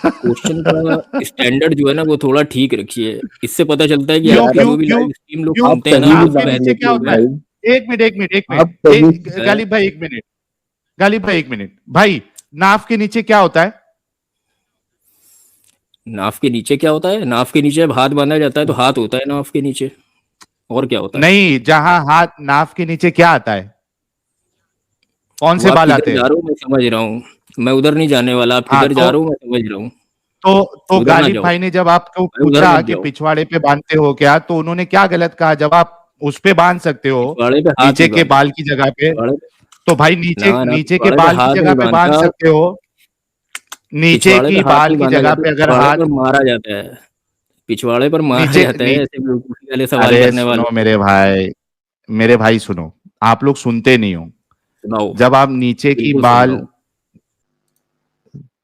क्वेश्चन का स्टैंडर्ड जो है ना वो थोड़ा ठीक रखिए। इससे पता चलता है कि क्यों आपके यार जो क्यों भी क्यों लाइव स्ट्रीम लोग क्यों? आप सुनते हैं ना कहीं वो भी नाक के सब बांध नीचे ऐसे क्या लेते हो होता है? भाई, एक मिनट एक मिनट एक आप मिनट, कभी, एक गालिब भाई एक मिनट, गालिब भाई एक मिनट। भाई, नाफ के नीचे क्या होता है? नाफ के नीचे क्या होता है? नाफ के नीचे जब हाथ बांधा जाता है तो हाथ होता है नाफ के नीचे, और क्या होता है? नहीं, जहां हाथ, नाफ के नीचे क्या आता है? कौन वो से आप बाल किधर आते जा हैं? रहे हो मैं समझ रहा हूँ, मैं उधर नहीं जाने वाला। आप हाँ किधर जा तो रहे हो मैं समझ रहा हूँ, तो उधर ना गालिब जाओ भाई ने जब आपको भाई, उधर पूछा मत कि जाओ। पिछवाड़े पे बांधते हो क्या, तो उन्होंने क्या गलत कहा? जब आप उस पे बांध सकते हो, पिछवाड़े पे हाथ नीचे नहीं के बांधा, बाल की जगह पे, पिछवाड़े पे तो भाई नीचे ना ना, नीचे के पिछवाड़े पे बाल की हाथ जगह नहीं पे बांध बांधता। सकते हो। नीचे पिछवाड़े पे की हाथ बाल नहीं की बांधा जगह जाता, पे अगर पिछवाड़े हाथ पर मारा जाता है। पिछवाड़े पर मारा नीचे जाता है ऐसे बेवकूफी वाले सवाल अरे करने वाले। सुनो मेरे भाई सुनो, आप लोग सुनते नहीं हो। सुनाओ, जब आप नीचे की बिल्कुल सुन रहा बाल, हूँ।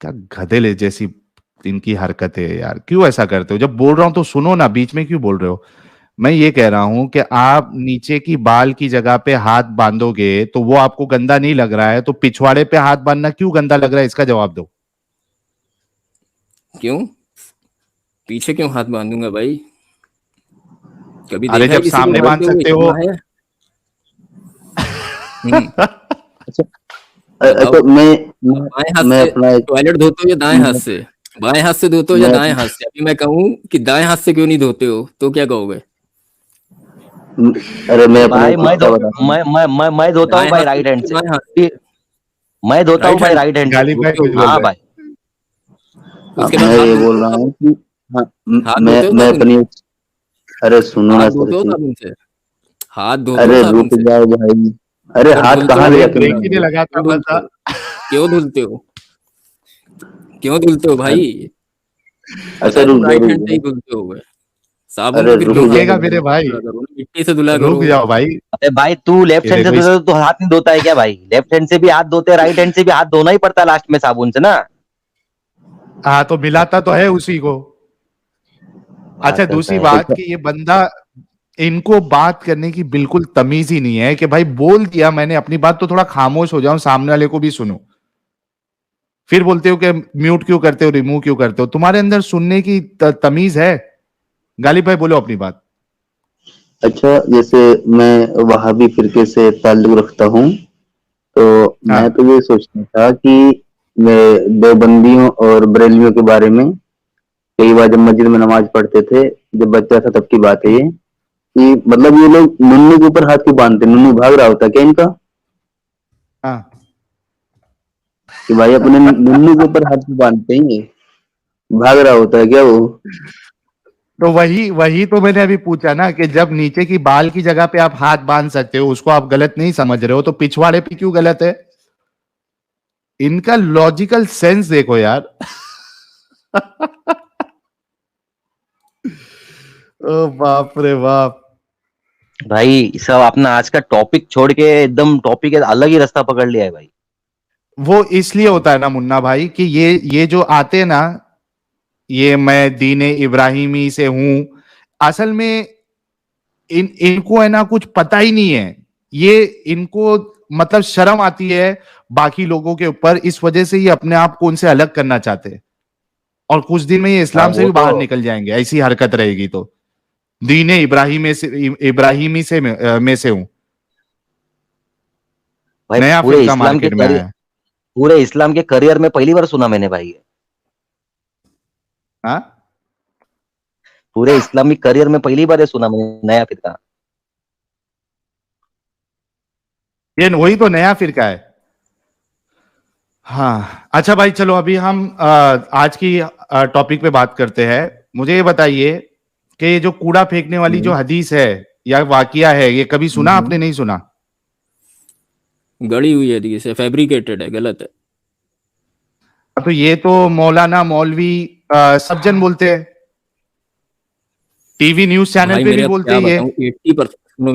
क्या गधेले जैसी इनकी हरकतें है यार, क्यों ऐसा करते हो? जब बोल रहा हूं तो सुनो ना, बीच में क्यों बोल रहे हो? मैं ये कह रहा हूं कि आप नीचे की बाल की जगह पे हाथ बांधोगे तो वो आपको गंदा नहीं लग रहा है, तो पिछवाड़े पे हाथ बांधना क्यों गंदा लग रहा है, इसका जवाब दो। क्यों पीछे क्यों हाथ बांधूंगा भाई? कभी अरे देखा है जब किसी को सामने बांध बांधते हुए? सकते हो। सुना है? अच्छा बताओ, तो आप बाएं हाथ मैं से अपना एक, टॉयलेट धोते हो या दाएं हाथ मैं, से? बाएं हाथ से धोते हो या मैं दाएं हाथ से? अभी मैं कहूँ कि दाएं हाथ से क्यों नहीं धोते हो तो क्या कहोगे? अरे मैं अपना भाई एक किस्सा बताता हूँ। मैं धोता हूँ दाएं भाई हाथ से राइट हैंड धोते हो, से। दाएं हाथ से? फिर मैं धोता हूँ राइट भाई हैंड राइट हैंड से। गालिब भाई धोते कुछ हो? बोल हाँ रहे भाई। उसके बाद मैं हाथ ये धोते बोल हो रहा हूँ साबुन? कि हाँ, हाथ धोते हो मैं साबुन अपनी, से? अरे सुनो हाथ ना धोते सर हो जी, साबुन से? हाथ धोते हो अरे साबुन रुक से? जाओ भाई, अरे अगर हाथ धुलते कहाँ हो ले भाई, तो जाते क्यों ब्रेक हैं ही नहीं भाई? लगा था क्यों धुलते बता। हो? क्यों धुलते हो? क्यों धुलते हो अरे, भाई? अच्छा पता है तुम राइट रुक हैंड से ही जाओ, धुलते हो। साबुन अरे को फिर रुक हाथ रुकेगा जाओ से मेरे भाई, भाई, धुला करो ना, मिट्टी से धुला करो। रुक जाओ भाई। अरे भाई तू लेफ्ट ये हैंड से देखो धोता इस, है तो हाथ नहीं धोता है क्या भाई? लेफ्ट हैंड से भी हाथ धोते हैं, राइट हैंड से भी हाथ धोना ही पड़ता है लास्ट में साबुन से ना। हाँ तो मिलाता तो है उसी को। अच्छा, बात करता दूसरी है यार। बात कि ये बंदा, इनको बात करने की बिल्कुल तमीज ही नहीं है कि भाई बोल दिया मैंने अपनी बात तो थोड़ा खामोश हो जाऊं, सामने वाले को भी सुनो। फिर बोलते हो कि म्यूट क्यों करते हो, रिमूव क्यों करते हो? तुम्हारे अंदर सुनने की तमीज है? गालिब भाई बोलो अपनी बात। अच्छा जैसे मैं वहाबी फिरके से ताल्लुक रखता हूँ, तो मैं तो ये सोचता था कि देवबंदियों और बरेलवियों के बारे में कई बार जब मस्जिद में नमाज पढ़ते थे, जब बच्चा था तब की बात है ये, कि मतलब ये लोग नुन्नू के ऊपर हाथ क्यों बांधते? नुन्नू भाग रहा होता क्या इनका? हाँ कि भाई अपने नुन्नू के ऊपर हाथ क्यों बांधते हैं? ये भाग रहा होता है क्या वो? तो वही तो मैंने अभी पूछा ना कि जब नीचे की बाल की जगह पे आप हाथ बांध सकते हो, उसको आप गलत नहीं समझ रहे हो, तो पिछवाड़े पे क्यों गलत है? इनका लॉजिकल सेंस देखो यार। ओ बाप रे बाप। भाई सब अपना आज का टॉपिक छोड़ के एकदम टॉपिक अलग ही रास्ता पकड़ लिया है भाई। वो इसलिए होता है ना मुन्ना भाई कि ये जो आते हैं ना, ये मैं दीने इब्राहिमी से हूं, असल में इनको है ना कुछ पता ही नहीं है। ये इनको मतलब शर्म आती है बाकी लोगों के ऊपर, इस वजह से ये अपने आप को उनसे अलग करना चाहते हैं, और कुछ दिन में ये इस्लाम से वो भी बाहर तो निकल जाएंगे, ऐसी हरकत रहेगी तो। दीने इब्राहिमी से में से हूं, भाई नया फिरका मार्केट में आया है। पूरे इस्लाम के करियर में पहली बार सुना मैंने भाई। हाँ पूरे इस्लामिक करियर में पहली बार ये सुना मैंने, नया फिरका। ये वही तो नया फिरका है। हाँ अच्छा भाई, चलो अभी हम आज की टॉपिक पे बात करते हैं। मुझे ये बताइए कि ये जो कूड़ा फेंकने वाली जो हदीस है या वाकया है, ये कभी सुना आपने? नहीं सुना? गड़ी हुई हदीस है, फैब्रिकेटेड है, गलत है। तो ये तो मौलाना मौलवी सब जन बोलते हैं, टीवी न्यूज चैनल भाई पे मेरे भी अब बोलते क्या हैं ये। बताऊं, 80%, सुनो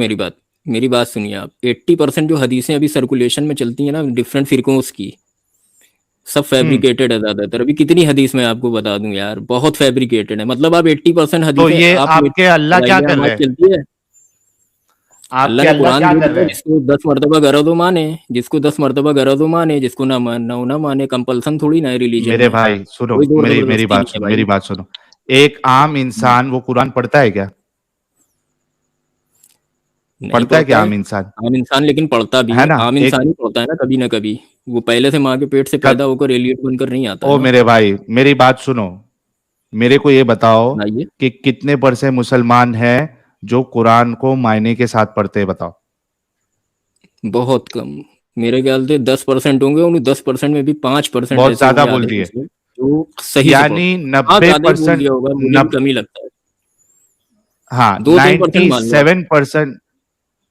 मेरी बात सुनिए आप। 80% जो हदीसें अभी सर्कुलेशन में चलती है ना डिफरेंट फिरकों की, सब फैब्रिकेटेड है ज्यादातर। अभी कितनी हदीस मैं आपको बता दूं यार, बहुत फैब्रिकेटेड है। मतलब आप 80% तो हदीसें ये आप आपके अल्लाह क्या कर रहे हैं? चलती है। अल्लाह आपके ने अल्लाह कुरान क्या दे कर दिया, रहे हैं? जिसको 10 मरतबा गरज हो माने, जिसको 10 मरतबा गरज हो माने, जिसको ना माने। कंपल्सन थोड़ी ना है रिलीजन मेरे में, भाई सुनो, कोई जोर मेरी मेरी जबरदस्ती बात नहीं है सुनो, भाई। मेरी बात सुनो। एक आम इंसान वो कुरान पढ़ता है क्या? नहीं पढ़ता है पढ़ता क्या है आम इंसान? आम इंसान, लेकिन पढ़ता भी है है। ना? आम एक इंसान ही पढ़ता है ना कभी ना कभी। वो पहले से माँ के पेट से पैदा कब होकर एलियट बनकर नहीं आता है ओ ना। मेरे भाई, मेरी बात सुनो, मेरे को ये बताओ सुनाइए। कि कितने परसेंट मुसलमान हैं जो कुरान को मायने के साथ पढ़ते हैं? बताओ। बहुत कम, मेरे ख्याल से 10% होंगे। उन 10% में भी 5% बहुत ऐसे ज्यादा होंगे बोल आधे दिए, कुछ लोग जो सही से यानी पढ़ते हैं। हाँ, नब्बे ज्यादा ही बोल परसेंट दिया होगा, मुझे भी कम ही लगता है। हाँ 2-3% मान लो आप। 97%।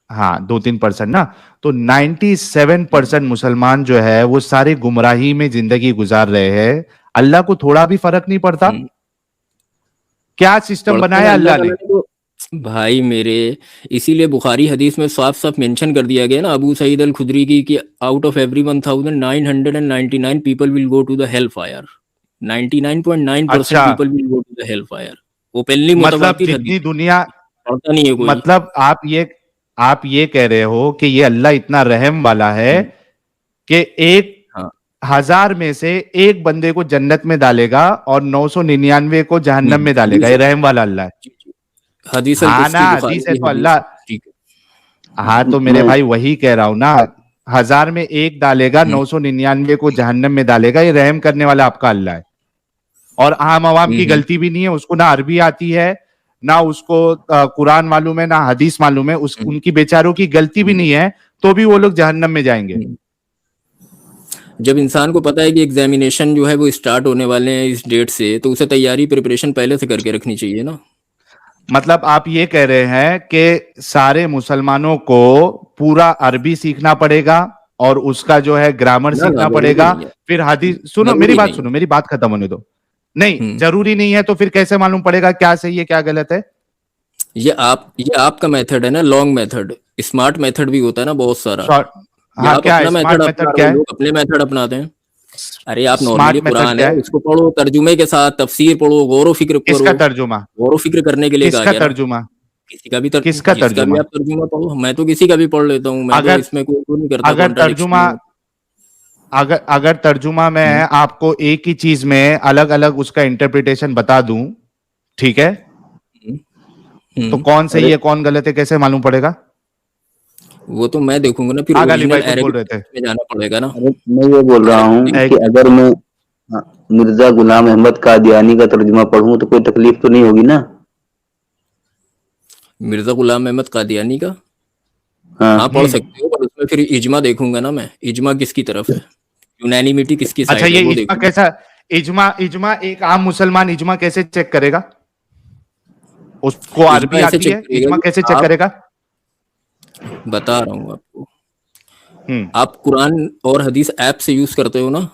हाँ 2-3% ना, तो 97% मुसलमान जो है वो सारे गुमराही में जिंदगी गुजार रहे हैं। अल्लाह को थोड़ा भी फर्क नहीं पड़ता? हम्म, क्या सिस्टम पढ़ते हैं बनाया अल्लाह अल्लाह ताला ने? ने तो। भाई मेरे, इसीलिए बुखारी हदीस में साफ साफ मेंशन कर दिया गया ना अबू सईद अल खुदरी की, कि out of every 1999 people will go to the hell fire. 99.9% अच्छा, people will go to the hell fire. Openly मतलब मुतवातिर जितनी हदीस है, दुनिया, पढ़ता नहीं है कोई। मतलब आप ये कह रहे हो कि ये अल्लाह इतना रहम वाला है हम्म, कि 1,000 में से एक बंदे को जन्नत में डालेगा और 999 को जहन्नम में डालेगा? हदीस ये है। रहम वाला अल्लाह है। जी, जी। हदीस अल हाँ ना, कुदसी, बुखारी हदीस है की तो हदीस अल्लाह। है। ठीक है। हाँ तो मेरे मैं भाई वही कह रहा हूं ना, 1,000 में एक डालेगा, हम्म, 999 को जहन्नम में डालेगा, ये रहम करने वाला आपका अल्लाह है। और आम आवाम की हम्म, गलती भी नहीं है, उसको ना अरबी आती है, ना उसको कुरान मालूम है, ना हदीस मालूम है, हम्म, उनकी बेचारों की गलती भी हम्म, नहीं है, तो भी वो लोग जहन्नम में जाएंगे। हम्म। जब इंसान को पता है कि एग्जामिनेशन जो है वो स्टार्ट होने वाले हैं इस डेट से, तो उसे तैयारी प्रिपरेशन पहले से करके रखनी चाहिए ना। मतलब आप ये कह रहे हैं कि सारे मुसलमानों को पूरा अरबी सीखना पड़ेगा और उसका जो है ग्रामर ना सीखना जरूरी पड़ेगा, नहीं है। फिर हदीस सुनो, मेरी जरूरी बात नहीं सुनो, है। मेरी बात खत्म होने दो। नहीं हम्म। जरूरी नहीं है तो फिर कैसे मालूम पड़ेगा क्या सही है क्या गलत है? ये आपका मेथड है ना, लॉन्ग मेथड। स्मार्ट मेथड भी होता है ना बहुत सारा। शॉर्ट, ये हाँ आप क्या है अपना स्मार्ट मेथड अपना मेथड? रहे क्या हो, है लोग अपने मेथड अपनाते हैं। अरे आप नॉर्मली स्मार्ट मेथड? कुरान क्या है है? उसको पढ़ो तर्जुमे के साथ, तफसीर पढ़ो, गौर व फिक्र करो। किसका तर्जुमा? गौर व फिक्र करने के लिए कहा किसका गया ना। तर्जुमा? किसी का भी किसका जिसका भी तर्जुमा? आप तर्जुमा पढ़ो। मैं तो किसी का भी पढ़ लेता हूँ, मैं तो अगर इसमें कोई नहीं करता अगर कॉन्ट्राडिक्शन तर्जुमा में। अगर तर्जुमा में हम्म, आपको एक ही चीज में अलग अलग उसका इंटरप्रिटेशन बता दूं, ठीक है, हम्म, तो कौन सही अरे है कौन गलत है कैसे मालूम पड़ेगा? वो तो मैं देखूंगा ना, फिर हाँ गालिब ओरिजिनल भाई कुछ बोल अरेबिक रहे थे। में जाना पड़ेगा ना। अरे मैं ये बोल रहा हूँ अरेबिक कि अगर मैं मिर्जा गुलाम अहमद कादियानी का तर्जुमा पढ़ूं तो कोई तकलीफ तो नहीं होगी ना? मिर्जा गुलाम अहमद कादियानी का हाँ पढ़ सकते हो, पर उसमें फिर इजमा देखूंगा ना मैं, इजमा किसकी तरफ है, यूनानिमिटी किसकी अच्छा, साइड ये है वो इज्मा देखूंगा। कैसा, इज्मा इज्मा एक आम मुसलमान इज्मा कैसे चेक करेगा? उसको इजमा अरबी ऐसे आती चेक है, करेगा इज्मा कि कैसे चेक आप, करेगा? बता रहा हूँ आपको, हम्म। आप कुरान और हदीस ऐप से यूज करते हो ना,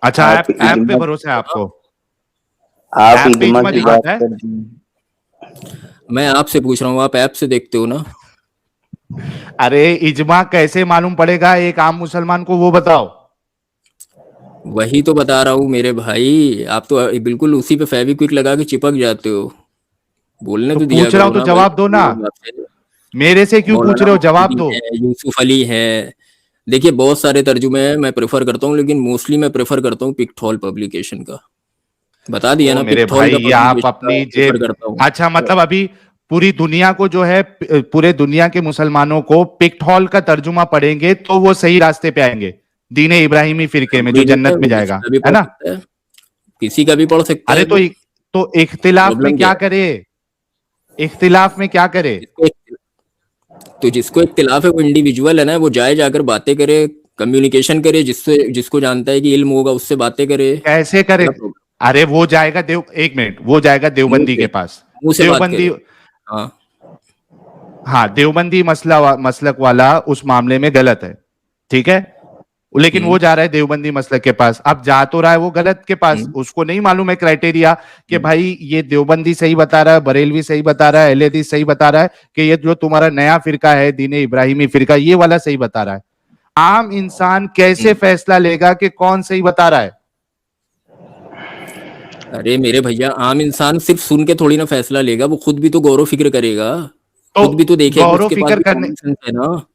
अच्छा, आप ऐप पे इज्मा भरोसा है आपको? आप ऐप पे इज्मा इज्मा की बात दिखाता है? करते हैं। मैं आपसे पूछ रहा हूँ, आप ऐप से देखते हो ना? अरे इज्मा कैसे मालूम पड़ेगा एक आम मुसलमान को, वो बताओ। वही तो बता रहा हूँ मेरे भाई, आप तो बिल्कुल उसी पे फेविक्विक लगा के चिपक जाते हो। बोलने तो तो दिया पूछ रहा करो हूं तो ना भाई। जवाब दो ना, मेरे से क्यों पूछ मौलाना रहे हो? जवाब मोहम्मदी दो। है, यूसुफ अली है, देखिए बहुत सारे तर्जुमे हैं, मैं प्रेफर करता हूँ, लेकिन मोस्टली मैं प्रेफर करता हूँ पिक्थॉल पब्लिकेशन का। बता दिया ओ ना, मेरे पिक्थॉल भाई, का ये आप पब्लिकेशन का अपनी प्रेफर जेब, करता हूँ। अच्छा मतलब अभी पूरी दुनिया को जो है, पूरे दुनिया के मुसलमानों को पिक्थॉल का तर्जुमा पढ़ेंगे तो वो सही रास्ते पे आएंगे, दीने इब्राहिमी फिरके में, जो जरूरी नहीं है, जन्नत में वो किसी जाएगा, का भी है पढ़ ना? सकता है, किसी का भी पढ़ सकता है अरे वो। तो इख्तिलाफ में प्रॉब्लम क्या क्या है? करे? इख्तिलाफ में क्या करे? तो जिसको इख्तिलाफ है वो इंडिविजुअल है ना, वो जाए जाकर बातें करे, कम्युनिकेशन करे, जिससे जिसको जानता है कि इल्म होगा उससे बातें करे। कैसे करे? क्या प्रॉब्लम? अरे वो जाएगा एक मिनट, वो जाएगा मुंह देवबंदी पे, के पास। मुंह से बात देवबंदी, करे। हाँ हाँ देवबंदी मसलक वाला उस मामले में गलत है, ठीक है, लेकिन वो जा रहा है देवबंदी मसलक के पास। अब जा तो रहा है वो गलत के पास, हम्म, उसको नहीं मालूम है क्राइटेरिया कि हम्म। भाई ये देवबंदी सही बता रहा है, बरेलवी सही बता रहा है, अहले हदीस सही बता रहा है, कि ये जो तुम्हारा नया फिरका है दीने इब्राहिमी फिरका, ये वाला सही बता रहा है। आम इंसान कैसे फैसला लेगा कि कौन सही बता रहा है? अरे मेरे भैया, आम इंसान सिर्फ सुन के थोड़ी ना फैसला लेगा, वो खुद भी तो गौर फिक्र करेगा, तो खुद भी तो देखेगा, गौरव उसके पास फिक्र भी करने, कॉमन सेंस है ना।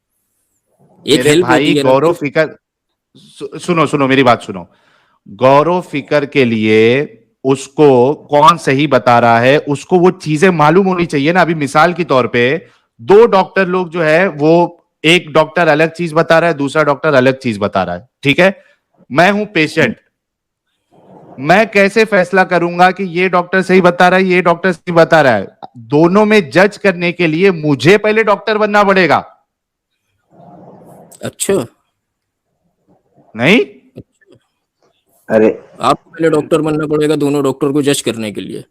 एक मेरे हेल्प भाई होती है ना गौरव सिर्फ। फिक्र, सुनो सुनो मेरी बात सुनो, गौरव फिक्र के लिए उसको कौन सही बता रहा है, उसको वो चीजें मालूम होनी चाहिए ना। अभी मिसाल के तौर पे दो डॉक्टर लोग जो है, वो एक डॉक्टर अलग चीज बता रहा है, दूसरा डॉक्टर अलग चीज बता रहा है, ठीक है, मैं हूं पेशेंट, मैं कैसे फैसला करूंगा कि ये डॉक्टर सही बता रहा है, ये डॉक्टर सही बता रहा है? दोनों में जज करने के लिए मुझे पहले डॉक्टर बनना पड़ेगा, अच्छा, नहीं? अरे आपको पहले डॉक्टर बनना पड़ेगा दोनों डॉक्टर को जज करने के लिए।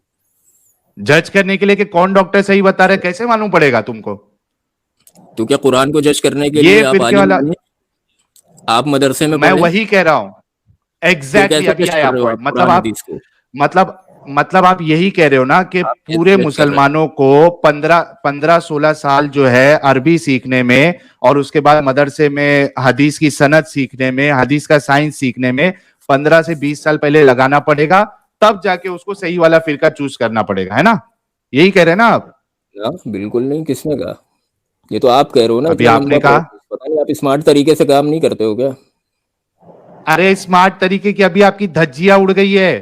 जज करने के लिए कि कौन डॉक्टर सही बता रहा है कैसे मालूम पड़ेगा तुमको? तो क्या कुरान को जज करने के लिए ये आप फिरके आलिम वाला, बने, आप मदरसे में मैं पढ़े, वही कह रहा हूं, फिर एग्जैक्टली कैसे अभी जज आया कर रहे हो आप पॉइंट। मतलब कुरान आप, हदीस को? मतलब मतलब आप यही कह रहे हो ना कि आप कैसे पूरे जज कर रहे हो? मुसलमानों को 15-16 साल जो है अरबी सीखने में, और उसके बाद मदरसे में हदीस की सनद सीखने में, हदीस का साइंस सीखने में 15 से 20 साल पहले लगाना पड़ेगा, तब जाके उसको सही वाला फिरका चूज करना पड़ेगा, है ना? यही कह रहे हैं ना आप? ना बिल्कुल नहीं, किसने कहा? ये तो आप कह रहे हो ना, अभी इतना आपने लंबा कहा, प्रोसेस, पता नहीं आप स्मार्ट तरीके से काम नहीं करते हो क्या? अरे स्मार्ट तरीके की अभी आपकी धज्जियां उड़ गई है।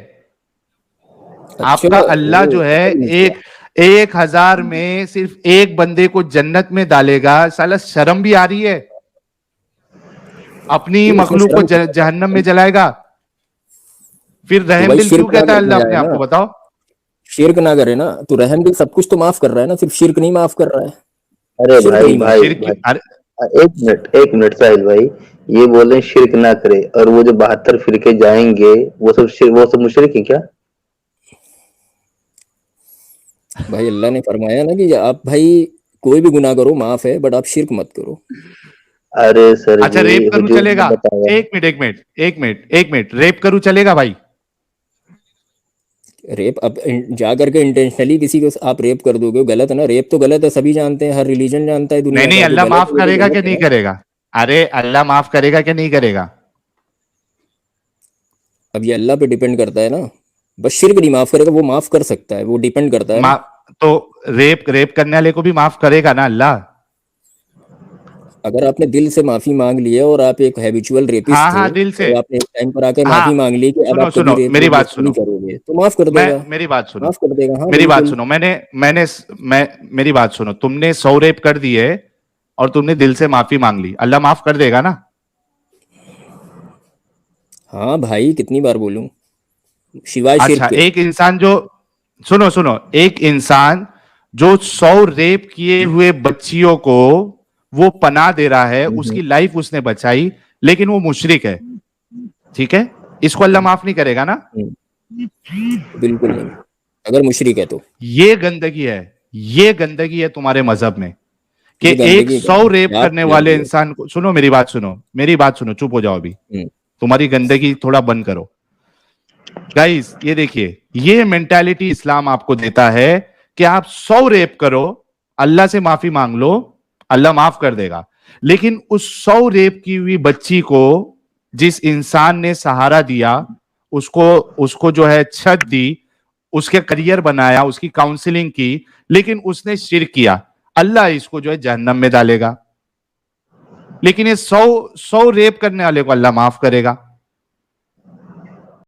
अच्छा, आपका अल्लाह जो है ऐसा नहीं किया। 1000 में सिर्फ एक बंदे को जन्नत में डालेगा, साला शर्म भी आ रही है? अपनी क्यों इसमें मखलूक को शर्म की क्या बात जहन्नम है? में जलाएगा? फिर तो रहम भाई दिल क्यों शिरक ना कहता है करने अल्लाह जाए अपने आप ना, को, बताओ? शिरक ना करे ना, तो रहम दिल सब कुछ तो माफ कर रहा है ना, सिर्फ शिरक नहीं माफ कर रहा है, अरे शिरक भाई नहीं माफ। भाई शिरक, भाई, अरे एक मिनट साहिल भाई, ये बोले शिरक ना करे, और वो जो 72 फिरके जाएंगे वो सब मुशरिक है क्या? भाई अल्लाह ने फरमाया ना कि आप भाई कोई भी गुनाह करो माफ है, बट आप शिरक मत करो। अरे सर अच्छा जी, रेप करूं हुजूर ने चलेगा? बताया। एक मिनट, रेप करूं चलेगा भाई? रेप अब जा करके इंटेंशनली किसी को आप रेप कर दोगे, गलत है ना, रेप तो गलत है, सभी जानते हैं, हर रिलीजन जानता है नहीं दुनिया नहीं, का, जो अल्लाह गलत माफ है वो तो करेगा गलत कि है नहीं ना। करेगा? अरे अल्लाह माफ करेगा कि नहीं करेगा? अब ये अल्लाह पे डिपेंड करता है ना, बस शिरक नहीं माफ करेगा, वो माफ कर सकता है, वो डिपेंड करता है ना। तो रेप करने वाले को भी माफ करेगा ना अल्लाह? अगर आपने दिल से माफी मांग ली है और आप एक हैबिचुअल रेपिस्ट हाँ थे, हाँ दिल से, और आपने एक टाइम पर आके माफी हाँ मांग ली कि अब सुनो आप कभी सुनो रेप मेरी और बात नहीं सुनो, करोगे, तो माफ कर मैं देगा, मेरी बात सुनो, माफ कर देगा। हाँ मेरी बात बिल्कुल। सुनो, मैंने मैंने मैं मेरी बात सुनो, तुमने 100 रेप कर दिए, और तुमने दिल से माफी मांग ली, अल्लाह माफ कर देगा ना? हाँ भाई, कितनी बार बोलूं, शिवाय अच्छा, शिर्क के। एक इंसान जो, सुनो सुनो, एक इंसान जो 100 रेप किए हुए बच्चियों को वो पनाह दे रहा है, उसकी लाइफ उसने बचाई, लेकिन वो मुशरिक है, ठीक है, इसको अल्लाह माफ नहीं करेगा ना? बिल्कुल नहीं, अगर मुशरिक है तो। ये गंदगी है तुम्हारे मजहब में कि ये एक गंदगी 100 रेप बात करने कर वाले रही है। इंसान को, सुनो मेरी बात सुनो, चुप हो जाओ अभी, तुम्हारी गंदगी थोड़ा बंद करो। गाइस ये देखिए, ये मेंटालिटी इस्लाम आपको देता है कि आप 100 रेप करो, अल्लाह से माफी मांग लो, अल्लाह माफ कर देगा। लेकिन उस 100 रेप की हुई बच्ची को जिस इंसान ने सहारा दिया, उसको जो है छत दी, उसके करियर बनाया, उसकी काउंसलिंग की, लेकिन उसने शिर्क किया, अल्लाह इसको जो है जहन्नम में डालेगा। लेकिन ये 100 रेप करने वाले को अल्लाह माफ करेगा।